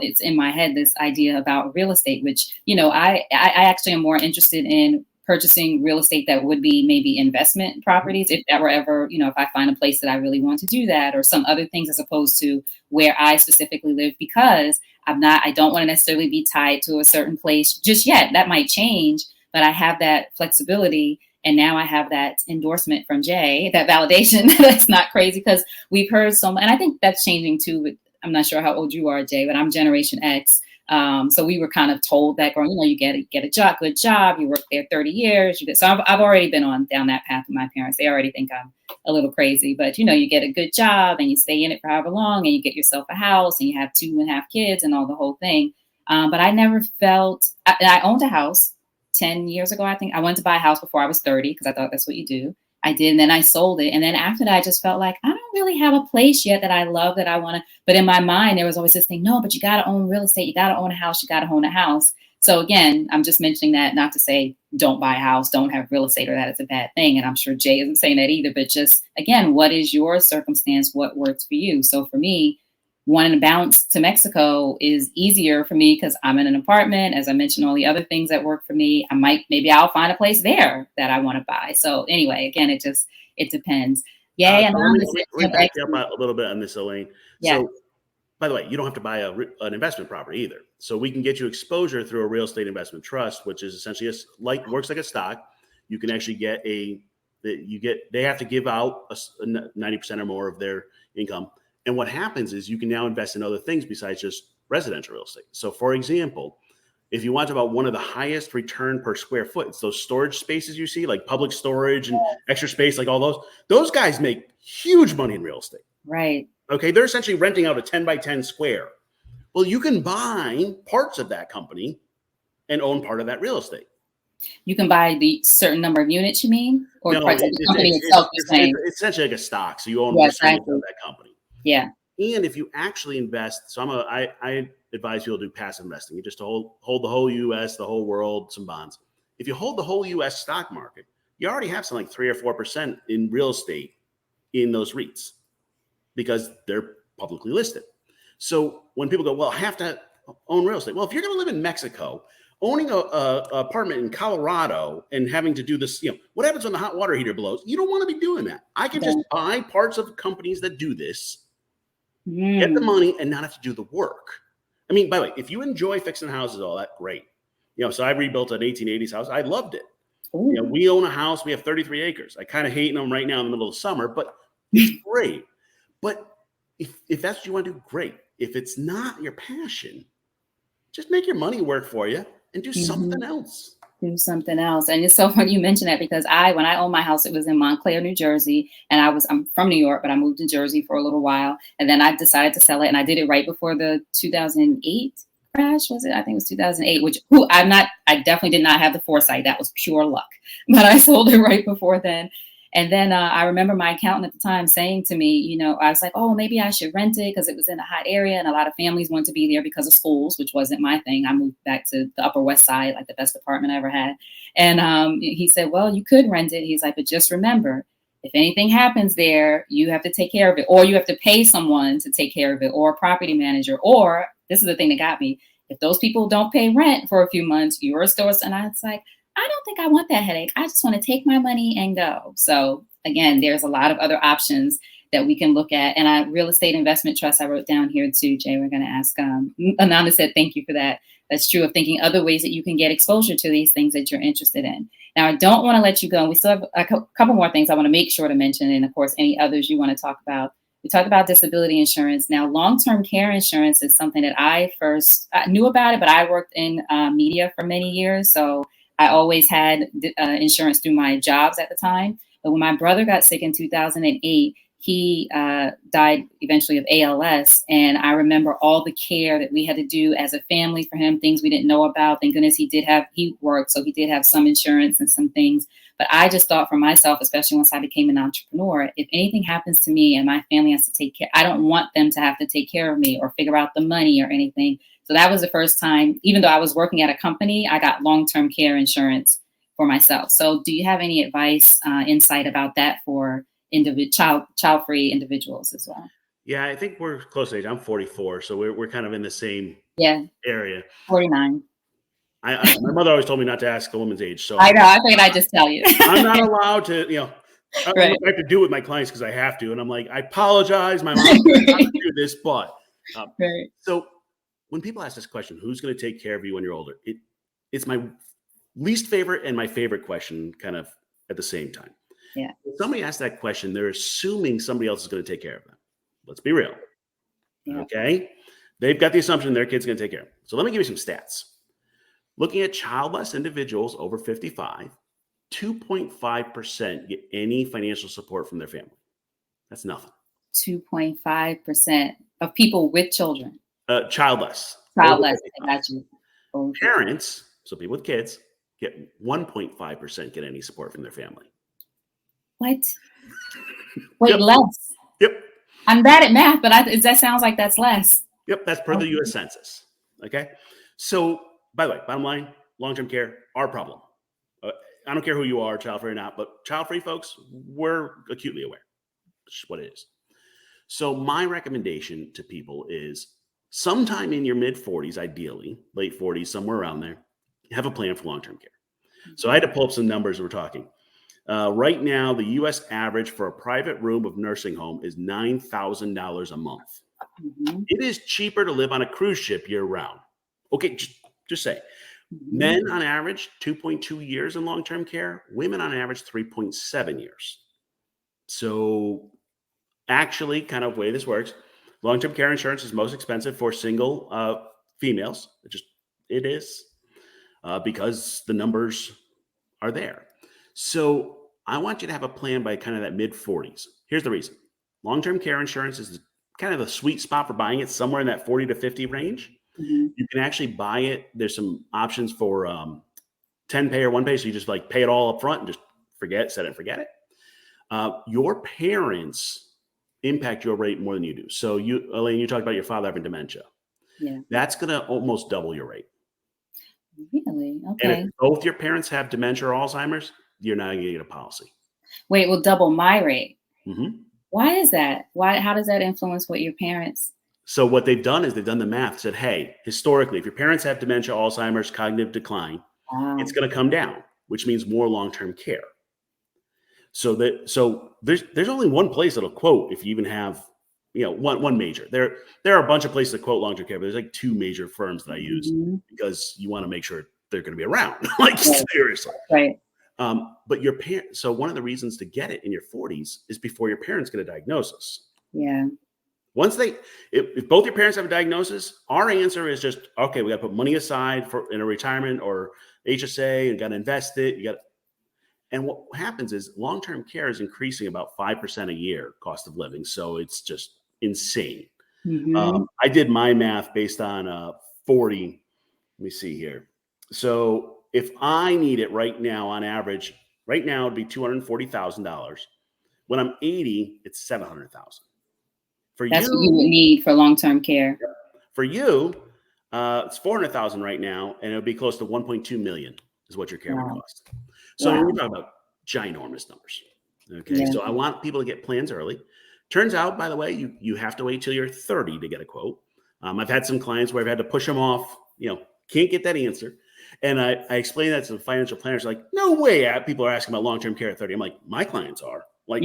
it's in my head, this idea about real estate, which, I actually am more interested in purchasing real estate that would be maybe investment properties, if that were ever, if I find a place that I really want to do that, or some other things as opposed to where I specifically live, because I don't want to necessarily be tied to a certain place just yet. That might change, but I have that flexibility. And now I have that endorsement from Jay, that validation. That's not crazy because we've heard and I think that's changing too. I'm not sure how old you are, Jay, but I'm Generation X. So we were kind of told that growing, you get a job, good job, you work there 30 years. So I've already been down that path with my parents. They already think I'm a little crazy, but you get a good job and you stay in it for however long and you get yourself a house and you have 2.5 kids and all the whole thing. But I never felt, I owned a house 10 years ago. I think I wanted to buy a house before I was 30 because I thought that's what you do. I did. And then I sold it. And then after that, I just felt like I don't really have a place yet that I love, that I want to. But in my mind, there was always this thing. No, but you got to own real estate. You got to own a house. You got to own a house. So again, I'm just mentioning that not to say don't buy a house, don't have real estate, or that it's a bad thing. And I'm sure Jay isn't saying that either. But just, again, what is your circumstance? What works for you? So for me, wanting to bounce to Mexico is easier for me because I'm in an apartment. As I mentioned, all the other things that work for me, maybe I'll find a place there that I want to buy. So anyway, again, it depends. Yay, So let anonymous. me back you up a little bit on this, Elaine. Yeah. So, by the way, you don't have to buy an investment property either. So we can get you exposure through a real estate investment trust, which is essentially works like a stock. You can actually they have to give out 90% or more of their income. And what happens is you can now invest in other things besides just residential real estate. So for example, if you want about one of the highest return per square foot, it's those storage spaces you see, like public storage and extra space, like all those guys make huge money in real estate. Right. Okay. They're essentially renting out a 10 by 10 square. Well, you can buy parts of that company and own part of that real estate. You can buy the certain number of units, you mean? Or No, parts of the company itself, you're saying? It's essentially like a stock. So you own Exactly. of that company. Yeah. And if you actually invest, so I advise people to do passive investing. You just hold the whole U.S., the whole world, some bonds. If you hold the whole U.S. stock market, you already have something like 3 or 4% in real estate in those REITs because they're publicly listed. So when people go, well, I have to own real estate. Well, if you're going to live in Mexico, owning a apartment in Colorado and having to do this, what happens when the hot water heater blows? You don't want to be doing that. I can just buy parts of companies that do this, get the money, and not have to do the work. I mean, by the way, if you enjoy fixing houses, all that, great. So I rebuilt an 1880s house. I loved it. We own a house. We have 33 acres. I kind of hate them right now in the middle of summer, but it's great. But if that's what you want to do, great. If it's not your passion, just make your money work for you and do something else. Do something else. And it's so funny you mention that because when I owned my house, it was in Montclair, New Jersey. And I'm from New York, but I moved to Jersey for a little while. And then I decided to sell it. And I did it right before the 2008 crash. Was it? I think it was 2008, I definitely did not have the foresight. That was pure luck. But I sold it right before then. And then I remember my accountant at the time saying to me, I was like, oh, maybe I should rent it because it was in a hot area and a lot of families wanted to be there because of schools, which wasn't my thing. I moved back to the Upper West Side, like the best apartment I ever had. And he said, well, you could rent it. He's like, but just remember, if anything happens there, you have to take care of it, or you have to pay someone to take care of it, or a property manager, or this is the thing that got me. If those people don't pay rent for a few months, you're a store. And I was like, I don't think I want that headache. I just want to take my money and go. So again, there's a lot of other options that we can look at. And real estate investment trust, I wrote down here too, Jay, we're going to ask, Ananda said, thank you for that. That's true, of thinking other ways that you can get exposure to these things that you're interested in. Now, I don't want to let you go. And we still have a couple more things I want to make sure to mention. And of course, any others you want to talk about. We talked about disability insurance. Now, long-term care insurance is something that I knew about it, but I worked in media for many years. So I always had insurance through my jobs at the time. But when my brother got sick in 2008, he died eventually of ALS. And I remember all the care that we had to do as a family for him, things we didn't know about. Thank goodness he worked, so he did have some insurance and some things. But I just thought for myself, especially once I became an entrepreneur, if anything happens to me and my family has to take care, I don't want them to have to take care of me or figure out the money or anything. So that was the first time, even though I was working at a company, I got long-term care insurance for myself. So do you have any advice, insight about that for child-free individuals as well? Yeah, I think we're close to age. I'm 44, so we're kind of in the same area. 49. My mother always told me not to ask a woman's age. So I know. I figured I'd just tell you. I'm not allowed to, Right. I have to do it with my clients because I have to. And I'm like, I apologize. My mom doesn't have to do this, but. Right. So when people ask this question, who's going to take care of you when you're older? It's my least favorite and my favorite question kind of at the same time. Yeah. If somebody asks that question, they're assuming somebody else is going to take care of them. Let's be real. Yeah. Okay. They've got the assumption their kid's going to take care of them. So let me give you some stats. Looking at childless individuals over 55, 2.5% get any financial support from their family. That's nothing. 2.5% of people with children. Childless. Childless. I got you. Parents, so people with kids, get 1.5% get any support from their family. What? Wait, less. Yep. I'm bad at math, but that sounds like that's less. Yep, that's per the U.S. Census. Okay. So, by the way, bottom line, long-term care, our problem. I don't care who you are, child-free or not, but child-free folks, we're acutely aware. Which is what it is. So my recommendation to people is sometime in your mid 40s, ideally late 40s, somewhere around there, have a plan for long-term care. So I had to pull up some numbers we're talking. Right now, the U.S. average for a private room of nursing home is $9,000 a month. Mm-hmm. It is cheaper to live on a cruise ship year round. Okay, just say. Mm-hmm. Men on average, 2.2 years in long-term care. Women on average, 3.7 years. So actually, kind of way this works, long-term care insurance is most expensive for single females. It is because the numbers are there. So I want you to have a plan by kind of that mid 40s. Here's the reason. Long-term care insurance is kind of the sweet spot for buying it, somewhere in that 40 to 50 range. Mm-hmm. You can actually buy it. There's some options for 10 pay or one pay. So you just like pay it all up front and just set it and forget it. Your parents impact your rate more than you do. So Elaine, you talked about your father having dementia. Yeah. That's going to almost double your rate. Really? And Okay. if both your parents have dementia or Alzheimer's, you're not going to get a policy. Wait, it will double my rate. Mm-hmm. Why is that? How does that influence what your parents? So what they've done is they've done the math, said, hey, historically, if your parents have dementia, Alzheimer's, cognitive decline, it's going to come down, which means more long-term care. So there's only one place that'll quote if you even have, one major. There are a bunch of places that quote long-term care, but there's like two major firms that I use because you want to make sure they're going to be around. Like seriously. Right. But your parents, so one of the reasons to get it in your 40s is before your parents get a diagnosis. Yeah. Once if both your parents have a diagnosis, our answer is just, okay, we got to put money aside in a retirement or HSA and got to invest it. And what happens is long-term care is increasing about 5% a year cost of living. So it's just insane. Mm-hmm. I did my math based on 40. Let me see here. So if I need it right now on average, right now it'd be $240,000. When I'm 80, it's $700,000. That's what you would need for long-term care. For you, it's $400,000 right now, and it would be close to $1.2 million is what your care would cost. So we're talking about ginormous numbers. Okay, Yeah. so I want people to get plans early. Turns out, by the way, you have to wait till you're 30 to get a quote. I've had some clients where I've had to push them off. Can't get that answer. And I explain that to the financial planners. Like, no way. People are asking about long-term care at 30. I'm like, my clients are like.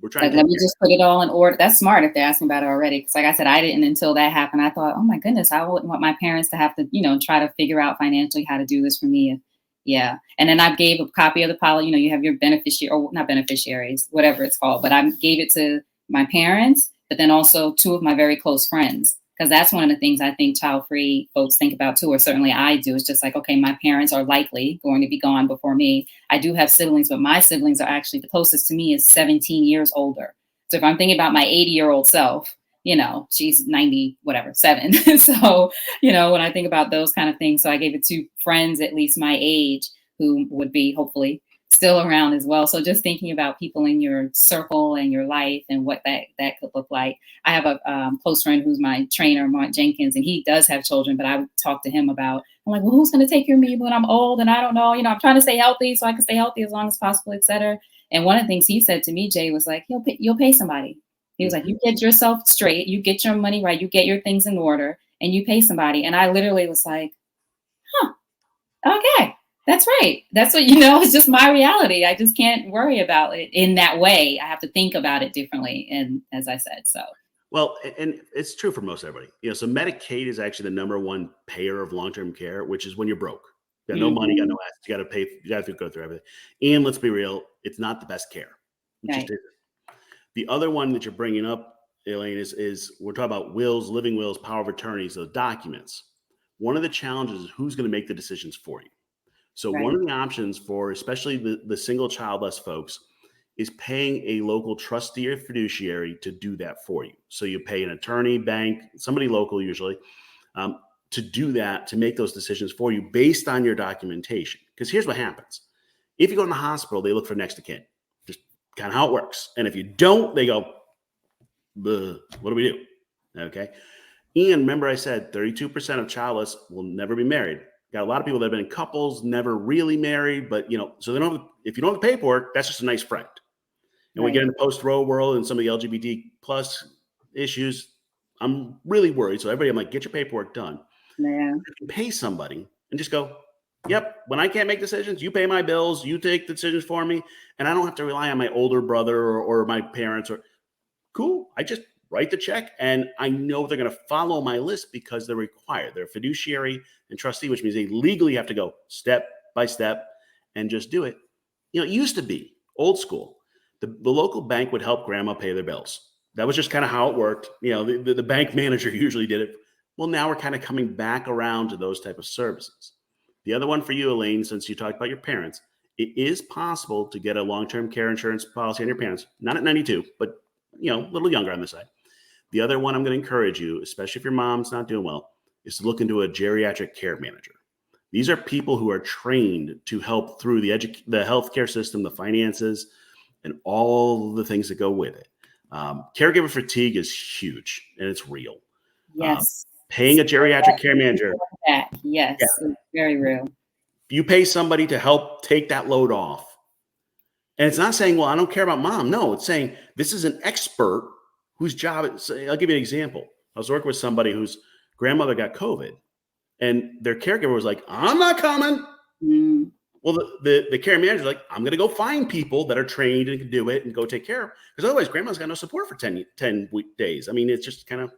We're trying to let me just put it all in order. That's smart if they're asking about it already. Because like I said, I didn't until that happened. I thought, oh my goodness, I wouldn't want my parents to have to, try to figure out financially how to do this for me. Yeah. And then I gave a copy of the policy. You have your beneficiary, or not beneficiaries, whatever it's called. But I gave it to my parents, but then also two of my very close friends. Because that's one of the things I think child-free folks think about too, or certainly I do. It's just like, okay, my parents are likely going to be gone before me. I do have siblings, but my siblings are actually the closest to me is 17 years older. So if I'm thinking about my 80-year-old self, she's 90, whatever, 7. So, when I think about those kind of things, so I gave it to friends at least my age who would be hopefully still around as well. So just thinking about people in your circle and your life and what that could look like. I have a close friend who's my trainer, Mark Jenkins, and he does have children, but I would talk to him about, I'm like, well, who's going to take care of me when I'm old? And I don't know, I'm trying to stay healthy so I can stay healthy as long as possible, et cetera. And one of the things he said to me, Jay, was like, you'll pay somebody. He was like, you get yourself straight, you get your money right, you get your things in order, and you pay somebody. And I literally was like, okay. That's right. That's what, it's just my reality. I just can't worry about it in that way. I have to think about it differently. And as I said, so. Well, and it's true for most everybody. So Medicaid is actually the number one payer of long-term care, which is when you're broke. You got no money, you got no assets, you got to pay, you got to go through everything. And let's be real, it's not the best care. It just isn't. The other one that you're bringing up, Elaine, is we're talking about wills, living wills, power of attorneys, those documents. One of the challenges is who's going to make the decisions for you. So one of the options for especially the single childless folks is paying a local trustee or fiduciary to do that for you. So you pay an attorney, bank, somebody local usually, to do that, to make those decisions for you based on your documentation. Because here's what happens. If you go in the hospital, they look for next of kin. Just kind of how it works. And if you don't, they go, what do we do? Okay. And remember I said 32% of childless will never be married. Got a lot of people that have been in couples, never really married, but so they don't. If you don't have the paperwork, that's just a nice friend. And we get into post-Roe world and some of the LGBT plus issues, I'm really worried. So everybody, I'm like, get your paperwork done. Yeah. You can pay somebody and just go, yep, when I can't make decisions, you pay my bills, you take the decisions for me. And I don't have to rely on my older brother or my parents or cool. I just write the check and I know they're going to follow my list because they're required. They're fiduciary and trustee, which means they legally have to go step by step and just do it. It used to be old school. The local bank would help grandma pay their bills. That was just kind of how it worked. The bank manager usually did it. Well, now we're kind of coming back around to those type of services. The other one for you, Elaine, since you talked about your parents, it is possible to get a long-term care insurance policy on your parents, not at 92, but a little younger on the side. The other one I'm going to encourage you, especially if your mom's not doing well, is to look into a geriatric care manager. These are people who are trained to help through the healthcare system, the finances, and all the things that go with it. Caregiver fatigue is huge and it's real. Yes. Paying a geriatric care manager. Yes, yeah. It's very real. You pay somebody to help take that load off. And it's not saying, well, I don't care about mom. No, it's saying this is an expert whose job is, I'll give you an example. I was working with somebody whose grandmother got COVID and their caregiver was like, I'm not coming. Mm. Well, the care manager is like, I'm going to go find people that are trained and can do it and go take care of it. Because otherwise grandma's got no support for 10 days. I mean, it's just kind of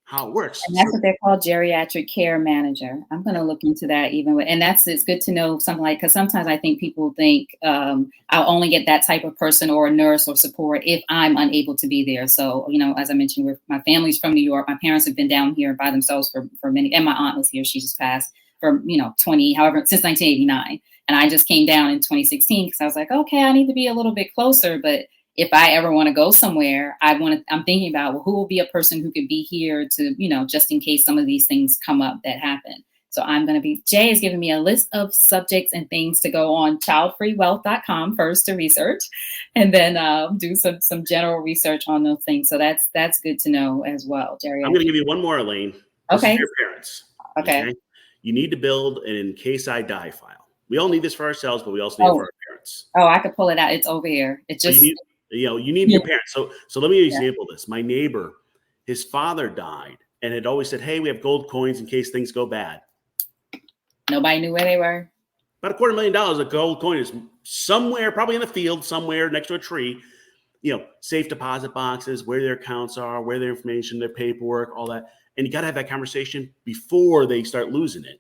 how it works. And that's what they're called, geriatric care manager. I'm going to look into that and it's good to know something like, because sometimes I think people think I'll only get that type of person or a nurse or support if I'm unable to be there. So, as I mentioned, my family's from New York. My parents have been down here by themselves for many, and my aunt was here. She just passed for, since 1989. And I just came down in 2016 because I was like, okay, I need to be a little bit closer. But if I ever want to go somewhere, I'm thinking about, well, who will be a person who could be here to, just in case some of these things come up that happen. So Jay is giving me a list of subjects and things to go on childfreewealth.com first to research, and then do some general research on those things. So that's good to know as well, Jerry. I'm going to give you one more, Elaine. Okay. This is your parents. Okay. You need to build an in case I die file. We all need this for ourselves, but we also need it for our parents. Oh, I could pull it out. It's over here. It just you need your parents. So let me example this. My neighbor, his father died and had always said, hey, we have gold coins in case things go bad. Nobody knew where they were. About $250,000 of gold coin is somewhere, probably in the field, somewhere next to a tree, safe deposit boxes, where their accounts are, where their information, their paperwork, all that. And you got to have that conversation before they start losing it.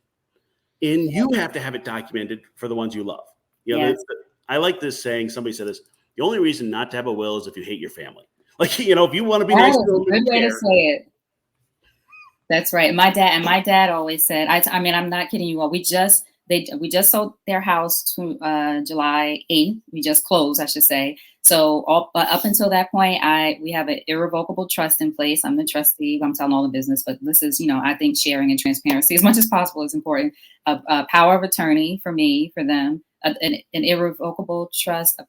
And you have to have it documented for the ones you love. I like this saying, somebody said this, the only reason not to have a will is if you hate your family. Like, if you want to be nice to them. Good way to say it. That's right. My dad always said, I'm not kidding you all. We just sold their house to July 8th. We just closed, I should say. So up until that point, we have an irrevocable trust in place. I'm the trustee. I'm telling all the business, but this is, I think sharing and transparency as much as possible is important. A power of attorney for me, for them, an irrevocable trust,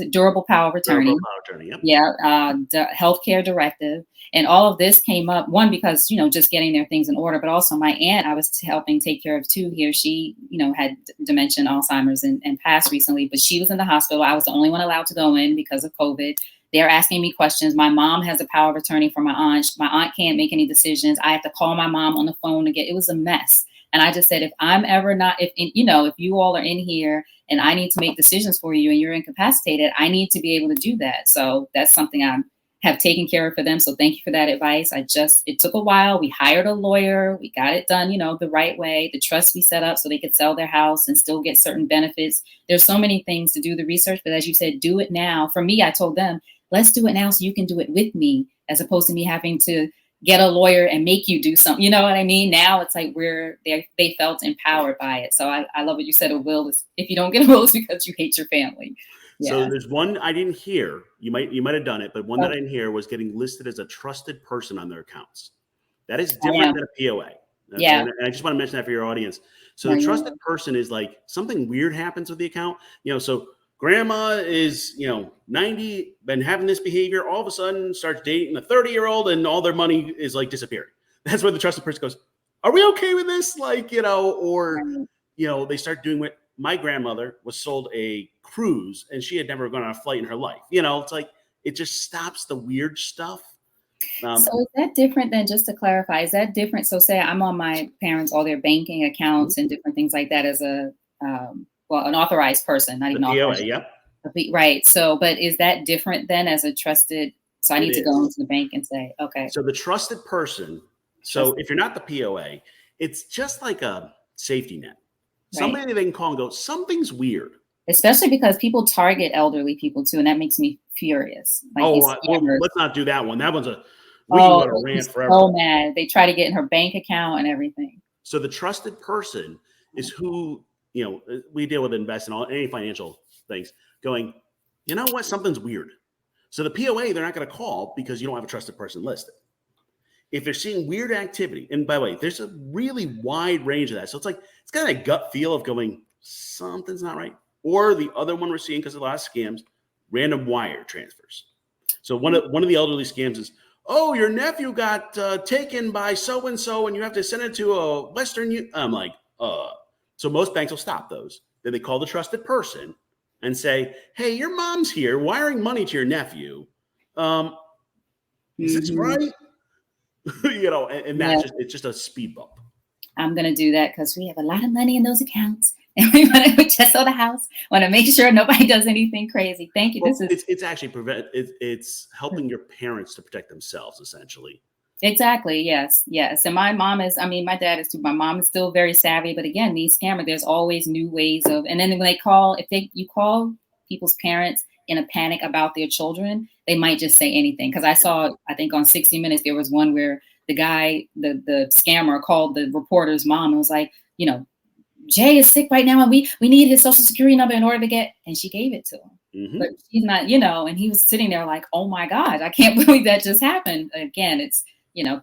durable power of attorney? Durable power of attorney, yep. Yeah, the healthcare directive. And all of this came up, one, because, just getting their things in order, but also my aunt, I was helping take care of too here. She, had dementia and Alzheimer's and passed recently, but she was in the hospital. I was the only one allowed to go in because of COVID. They're asking me questions. My mom has a power of attorney for my aunt. My aunt can't make any decisions. I have to call my mom on the phone it was a mess. And I just said, if I'm ever not, if you all are in here and I need to make decisions for you and you're incapacitated, I need to be able to do that. So that's something I have taken care of for them. So thank you for that advice. It took a while. We hired a lawyer. We got it done, the right way. The trust we set up so they could sell their house and still get certain benefits. There's so many things to do the research, but as you said, do it now. For me, I told them, let's do it now so you can do it with me, as opposed to me having to get a lawyer and make you do something. You know what I mean? Now it's like they felt empowered by it. So I love what you said. A will is, if you don't get a will, it's because you hate your family. Yeah. So there's one I didn't hear. You might have done it, but one that I didn't hear was getting listed as a trusted person on their accounts. That is different than a POA. Yeah. And I just want to mention that for your audience. So the trusted person is like something weird happens with the account. So grandma is, 90, been having this behavior, all of a sudden starts dating a 30-year-old and all their money is like disappearing. That's where the trusted person goes, are we okay with this? Like, or, they start doing what my grandmother was sold a cruise and she had never gone on a flight in her life. It's like, it just stops the weird stuff. So is that different than, just to clarify, is that different? So say I'm on my parents, all their banking accounts and different things like that as an authorized person, not The even POA, authorized. yep. Right. So, but is that different then as a trusted? So I need to go into the bank and say, okay. So the trusted person. So if you're not the POA, it's just like a safety net. Somebody they can call and go, something's weird. Especially because people target elderly people too, and that makes me furious. Like, well, let's not do that one. That one's we can go on a rant forever. So mad. They try to get in her bank account and everything. So the trusted person is who, we deal with invest in any financial things, going, you know what, something's weird. So the POA, they're not going to call because you don't have a trusted person listed. If they're seeing weird activity, and by the way, there's a really wide range of that. So it's like, it's kind of a gut feel of going, something's not right. Or the other one we're seeing, because of a lot of scams, random wire transfers. So one of the elderly scams is, oh, your nephew got taken by so-and-so and you have to send it to a Western Union. I'm like, So most banks will stop those. Then they call the trusted person and say, hey, your mom's here wiring money to your nephew. Is this right? And that's it's just a speed bump. I'm going to do that because we have a lot of money in those accounts. And we just sold the house. Want to make sure nobody does anything crazy. Thank you. Well, it's actually it's helping your parents to protect themselves, essentially. Exactly. Yes. And my mom is, my dad is too. My mom is still very savvy. But again, these scammers, there's always new ways of, and then when they call, you call people's parents in a panic about their children, they might just say anything. Because I think on 60 Minutes, there was one where the guy, the scammer called the reporter's mom and was like, Jay is sick right now and we need his social security number in order to get, and she gave it to him. Mm-hmm. But she's not, and he was sitting there like, oh my God, I can't believe that just happened. Again, it's,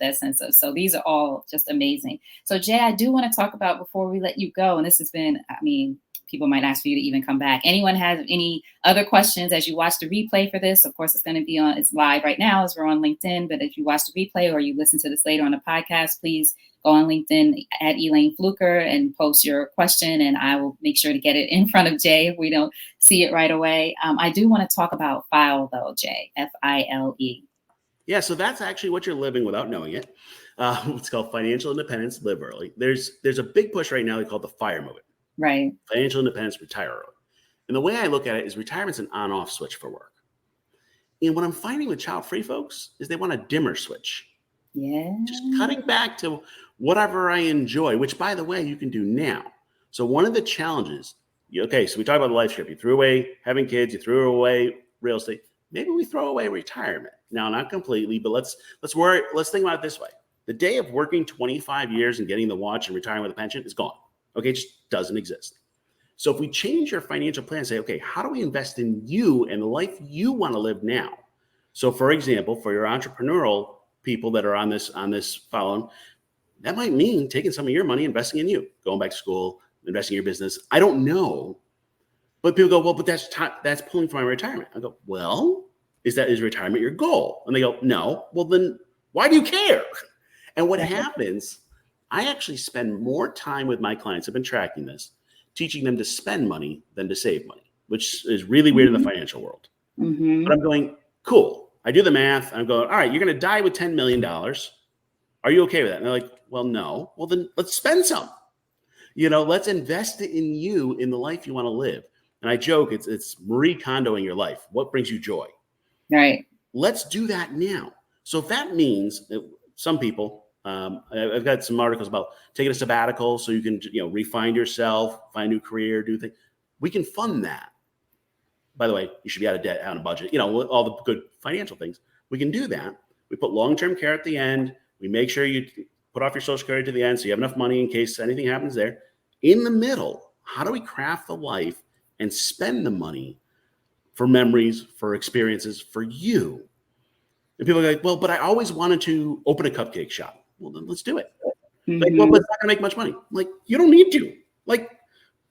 that sense of, so these are all just amazing. So Jay, I do want to talk about, before we let you go, and this has been, people might ask for you to even come back. Anyone has any other questions as you watch the replay for this? Of course, it's live right now as we're on LinkedIn, but if you watch the replay or you listen to this later on the podcast, please go on LinkedIn at Elaine Fluker and post your question, and I will make sure to get it in front of Jay if we don't see it right away. I do want to talk about FILE though, Jay, FILE. Yeah, so that's actually what you're living without knowing it. It's called Financial Independence, Live Early. There's a big push right now. They call it the FIRE movement. Right. Financial independence, retire early. And the way I look at it is retirement's an on-off switch for work. And what I'm finding with child-free folks is they want a dimmer switch. Yeah. Just cutting back to whatever I enjoy, which, by the way, you can do now. So one of the challenges, so we talk about the life script. You threw away having kids, you threw away real estate. Maybe we throw away retirement. Now, not completely, but let's think about it this way. The day of working 25 years and getting the watch and retiring with a pension is gone. Okay, it just doesn't exist. So if we change your financial plan and say, okay, how do we invest in you and the life you want to live now? So for example, for your entrepreneurial people that are on this following, that might mean taking some of your money, investing in you, going back to school, investing in your business. I don't know. But people go, well, but that's pulling from my retirement. I go, well, is retirement your goal? And they go, no. Well, then why do you care? And what happens, I actually spend more time with my clients, I've been tracking this, teaching them to spend money than to save money, which is really weird in the financial world. Mm-hmm. But I'm going, cool. I do the math. I'm going, all right, you're going to die with $10 million. Are you okay with that? And they're like, well, no. Well, then let's spend some. Let's invest it in you, in the life you want to live. And I joke, it's Marie Kondoing your life. What brings you joy? Right. Let's do that now. So if that means that some people, I've got some articles about taking a sabbatical so you can, refine yourself, find a new career, do things. We can fund that. By the way, you should be out of debt, out of budget, all the good financial things. We can do that. We put long-term care at the end. We make sure you put off your Social Security to the end so you have enough money in case anything happens there. In the middle, how do we craft the life and spend the money for memories, for experiences, for you? And people are like, well, but I always wanted to open a cupcake shop. Well, then let's do it. Mm-hmm. Like, well, but it's not going to make much money. I'm like, you don't need to. Like,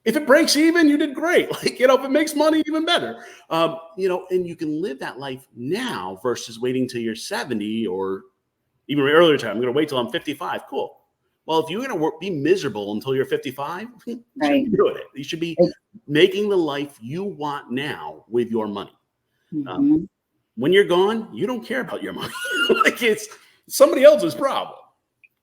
if it breaks even, you did great. Like, if it makes money, even better. And you can live that life now versus waiting till you're 70 or even earlier time. I'm going to wait till I'm 55. Cool. Well, if you're going to be miserable until you're 55, you Right. shouldn't be doing it. You should be making the life you want now with your money. Mm-hmm. When you're gone, you don't care about your money. Like it's somebody else's problem.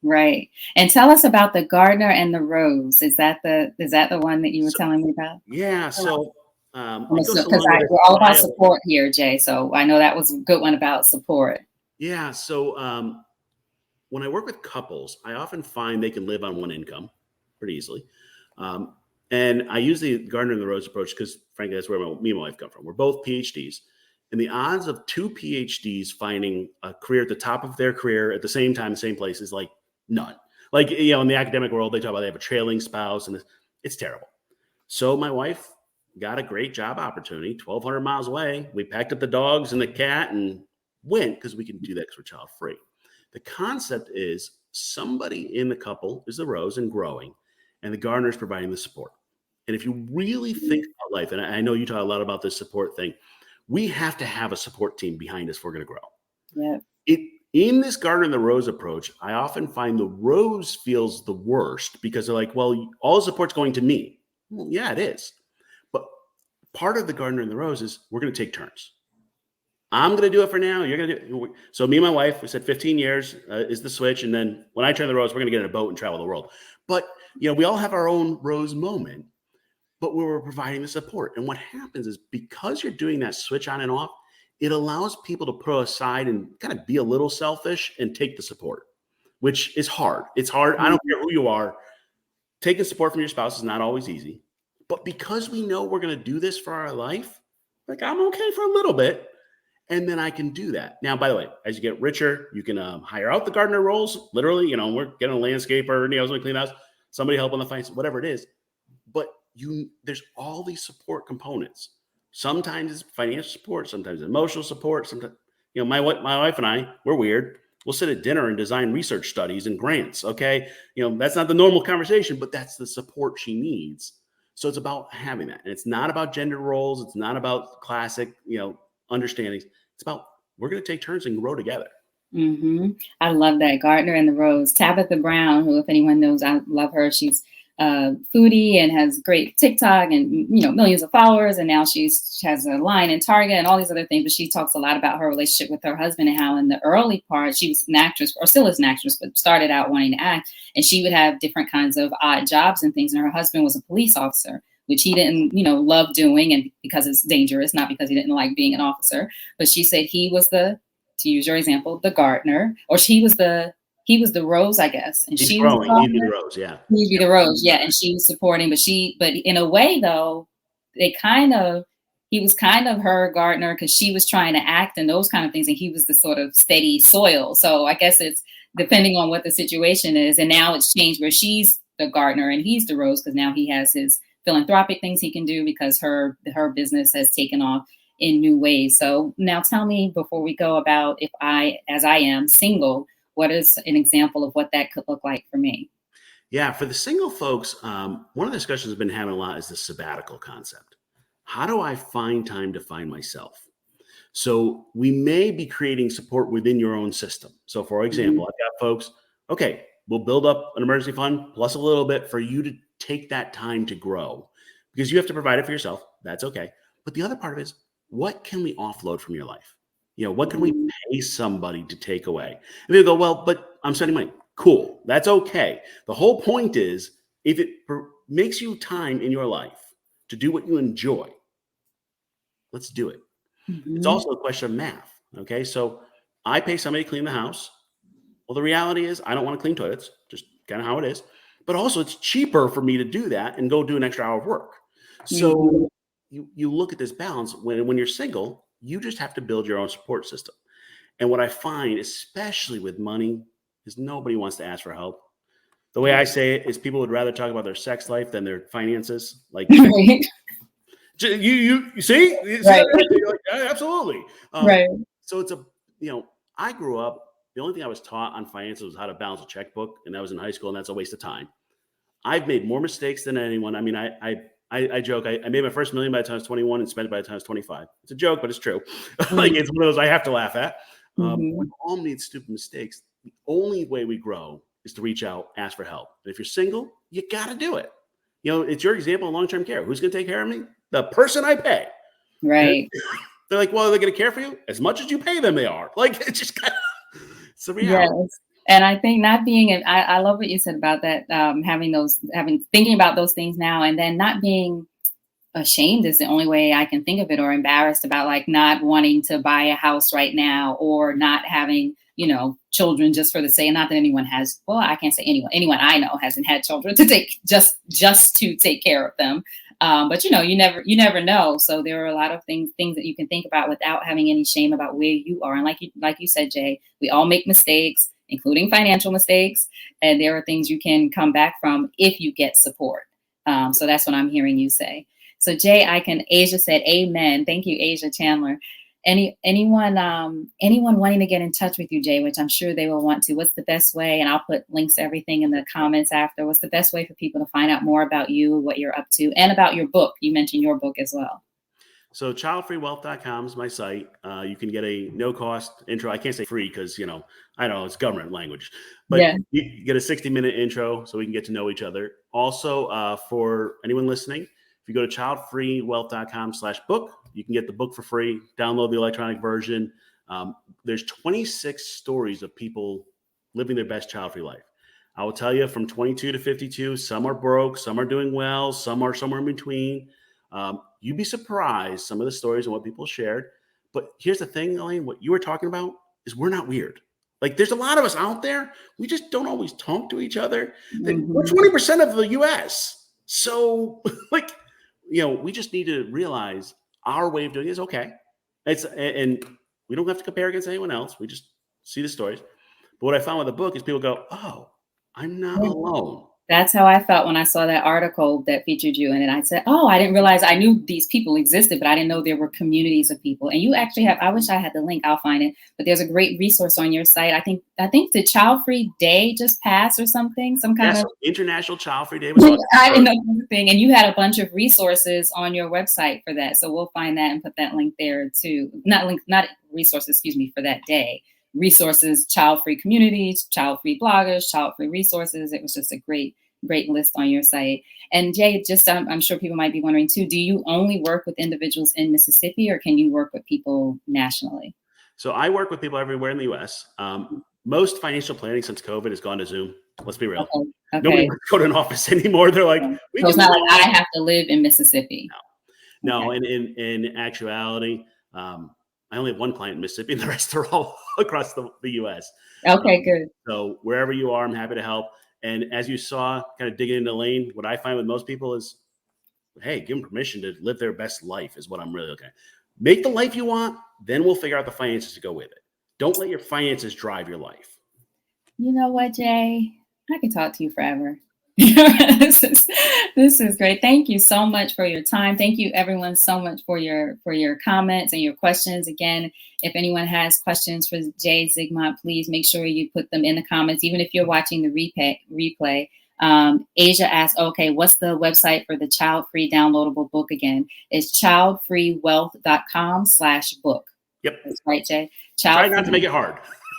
Right. And tell us about the gardener and the rose. Is that the one that you were telling me about? Yeah. So it goes Because along with we're all about style. support here, Jay. So I know that was a good one about support. Yeah. So when I work with couples, I often find they can live on one income pretty easily. And I use the gardener and the rose approach because, frankly, that's where me and my wife come from. We're both PhDs. And the odds of two PhDs finding a career at the top of their career at the same time, the same place is like none. Like, in the academic world, they talk about they have a trailing spouse and it's terrible. So my wife got a great job opportunity 1,200 miles away. We packed up the dogs and the cat and went because we can do that because we're child free. The concept is somebody in the couple is the rose and growing, and the gardener is providing the support. And if you really think about life, and I know you talk a lot about this support thing, we have to have a support team behind us if we're going to grow. Yeah. In this garden and the rose approach, I often find the rose feels the worst because they're like, well, all the support's going to me. Well, yeah, it is. But part of the gardener and the rose is we're going to take turns. I'm going to do it for now. You're going to do it. So me and my wife, we said 15 years is the switch. And then when I turn the rose, we're going to get in a boat and travel the world. But, we all have our own rose moment. But we're providing the support. And what happens is because you're doing that switch on and off, it allows people to put aside and kind of be a little selfish and take the support, which is hard. It's hard. I don't care who you are. Taking support from your spouse is not always easy. But because we know we're going to do this for our life, like I'm okay for a little bit. And then I can do that. Now, by the way, as you get richer, you can hire out the gardener roles. Literally, we're getting a landscaper, somebody clean the house, somebody help on the finance, whatever it is. But there's all these support components. Sometimes it's financial support, sometimes emotional support. Sometimes, my wife and I, we're weird. We'll sit at dinner and design research studies and grants. Okay. That's not the normal conversation, but that's the support she needs. So it's about having that. And it's not about gender roles. It's not about classic, understandings. It's about, we're going to take turns and grow together. Mm-hmm. I love that. Gardner and the Rose. Tabitha Brown, who, if anyone knows, I love her. She's foodie and has great TikTok and millions of followers, and now she has a line in Target and all these other things. But she talks a lot about her relationship with her husband and how in the early part she was an actress, or still is an actress, but started out wanting to act, and she would have different kinds of odd jobs and things. And her husband was a police officer, which he didn't love doing, and because it's dangerous, not because he didn't like being an officer. But she said he was to use your example, the gardener, or he was the rose, I guess. And He'd she be the rose, yeah. He'd be the rose, yeah. And she was supporting, but in a way though, he was kind of her gardener because she was trying to act and those kind of things. And he was the sort of steady soil. So I guess it's depending on what the situation is. And now it's changed where she's the gardener and he's the rose because now he has his philanthropic things he can do because her business has taken off in new ways. So now tell me, before we go, about if as I am single, what is an example of what that could look like for me? Yeah, for the single folks, one of the discussions I've been having a lot is the sabbatical concept. How do I find time to find myself? So we may be creating support within your own system. So for example, I've got folks, okay, we'll build up an emergency fund plus a little bit for you to take that time to grow because you have to provide it for yourself. That's okay. But the other part of it is, what can we offload from your life? What can we pay somebody to take away? And they go, well, but I'm spending money. Cool. That's okay. The whole point is if it makes you time in your life to do what you enjoy, let's do it. Mm-hmm. It's also a question of math. Okay. So I pay somebody to clean the house. Well, the reality is I don't want to clean toilets, just kind of how it is. But also it's cheaper for me to do that and go do an extra hour of work. So you look at this balance when you're single, you just have to build your own support system. And what I find, especially with money, is nobody wants to ask for help. The way I say it is people would rather talk about their sex life than their finances. Like, right. you see? Right. Like, yeah, absolutely. Right. So it's I grew up, the only thing I was taught on finances was how to balance a checkbook, and that was in high school, and that's a waste of time. I've made more mistakes than anyone. I mean, I joke. I made my first $1 million by the time I was 21 and spent it by the time I was 25. It's a joke, but it's true. Like it's one of those I have to laugh at. We all made stupid mistakes. The only way we grow is to reach out, ask for help. And if you're single, you got to do it. It's your example of long-term care. Who's going to take care of me? The person I pay. Right. They're like, well, are they going to care for you? As much as you pay them, they are. Like, it's just kind of, it's the reality. Yes. And I think not being, I love what you said about that, thinking about those things now, and then not being ashamed is the only way I can think of it, or embarrassed about like not wanting to buy a house right now, or not having, children just for the sake, not that anyone has, well, I can't say anyone I know hasn't had children to take just to take care of them. But you never know. So there are a lot of things that you can think about without having any shame about where you are. And like you said, Jay, we all make mistakes, including financial mistakes. And there are things you can come back from if you get support. So that's what I'm hearing you say. So Jay, Asia said, amen. Thank you, Asia Chandler. Anyone wanting to get in touch with you, Jay, which I'm sure they will want to, what's the best way? And I'll put links to everything in the comments after. What's the best way for people to find out more about you, what you're up to, and about your book? You mentioned your book as well. So childfreewealth.com is my site. You can get a no-cost intro. I can't say free because, I know it's government language, but yeah. You get a 60-minute intro so we can get to know each other. Also, for anyone listening, if you go to childfreewealth.com/book, you can get the book for free, download the electronic version. There's 26 stories of people living their best child-free life. I will tell you, from 22 to 52, some are broke, some are doing well, some are somewhere in between. You'd be surprised some of the stories and what people shared. But here's the thing, Elaine, what you were talking about is we're not weird. Like, there's a lot of us out there. We just don't always talk to each other. Mm-hmm. We're 20% of the U.S. So, we just need to realize our way of doing it is okay. And we don't have to compare against anyone else. We just see the stories. But what I found with the book is people go, oh, I'm not alone. That's how I felt when I saw that article that featured you in it. I said, oh, I didn't realize, I knew these people existed, but I didn't know there were communities of people. And you actually have, I wish I had the link, I'll find it, but there's a great resource on your site. I think the Child Free Day just passed or something, some kind of International Child Free Day was awesome. I didn't know the thing. And you had a bunch of resources on your website for that. So we'll find that and put that link there too. Not resources, for that day. Resources, child-free communities, child-free bloggers, child-free resources. It was just a great list on your site. And Jay, just I'm sure people might be wondering too, do you only work with individuals in Mississippi, or can you work with people nationally? So I work with people everywhere in the U.S. Most financial planning since COVID has gone to Zoom. Let's be real. Okay. Nobody wants to go to an office anymore. They're like, so it's not like I have to live in Mississippi. No. And in actuality, I only have one client in Mississippi, and the rest are all across the U.S. Okay, good. So wherever you are, I'm happy to help. And as you saw, kind of digging into Lane, what I find with most people is, hey, give them permission to live their best life is what I'm really looking at. Make the life you want, then we'll figure out the finances to go with it. Don't let your finances drive your life. You know what, Jay? I can talk to you forever. This is great. Thank you so much for your time. Thank you everyone so much for your comments and your questions. Again, if anyone has questions for Jay Zigmont, please make sure you put them in the comments, even if you're watching the replay. Asia asked, okay, what's the website for the child-free downloadable book again? It's childfreewealth.com/book. Yep. That's right, Jay. Try not to make it hard.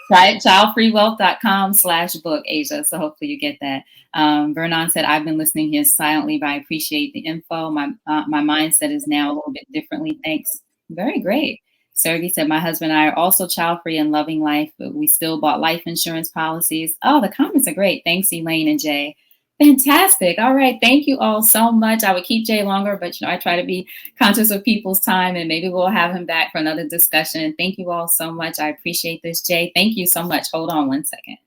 Right, childfreewealth.com/book, Asia. So hopefully you get that. Vernon said, I've been listening here silently, but I appreciate the info. My mindset is now a little bit differently. Thanks. Very great. Sergey said, my husband and I are also child-free and loving life, but we still bought life insurance policies. Oh, the comments are great. Thanks, Elaine and Jay. Fantastic. All right. Thank you all so much. I would keep Jay longer, but I try to be conscious of people's time, and maybe we'll have him back for another discussion. Thank you all so much. I appreciate this, Jay. Thank you so much. Hold on one second.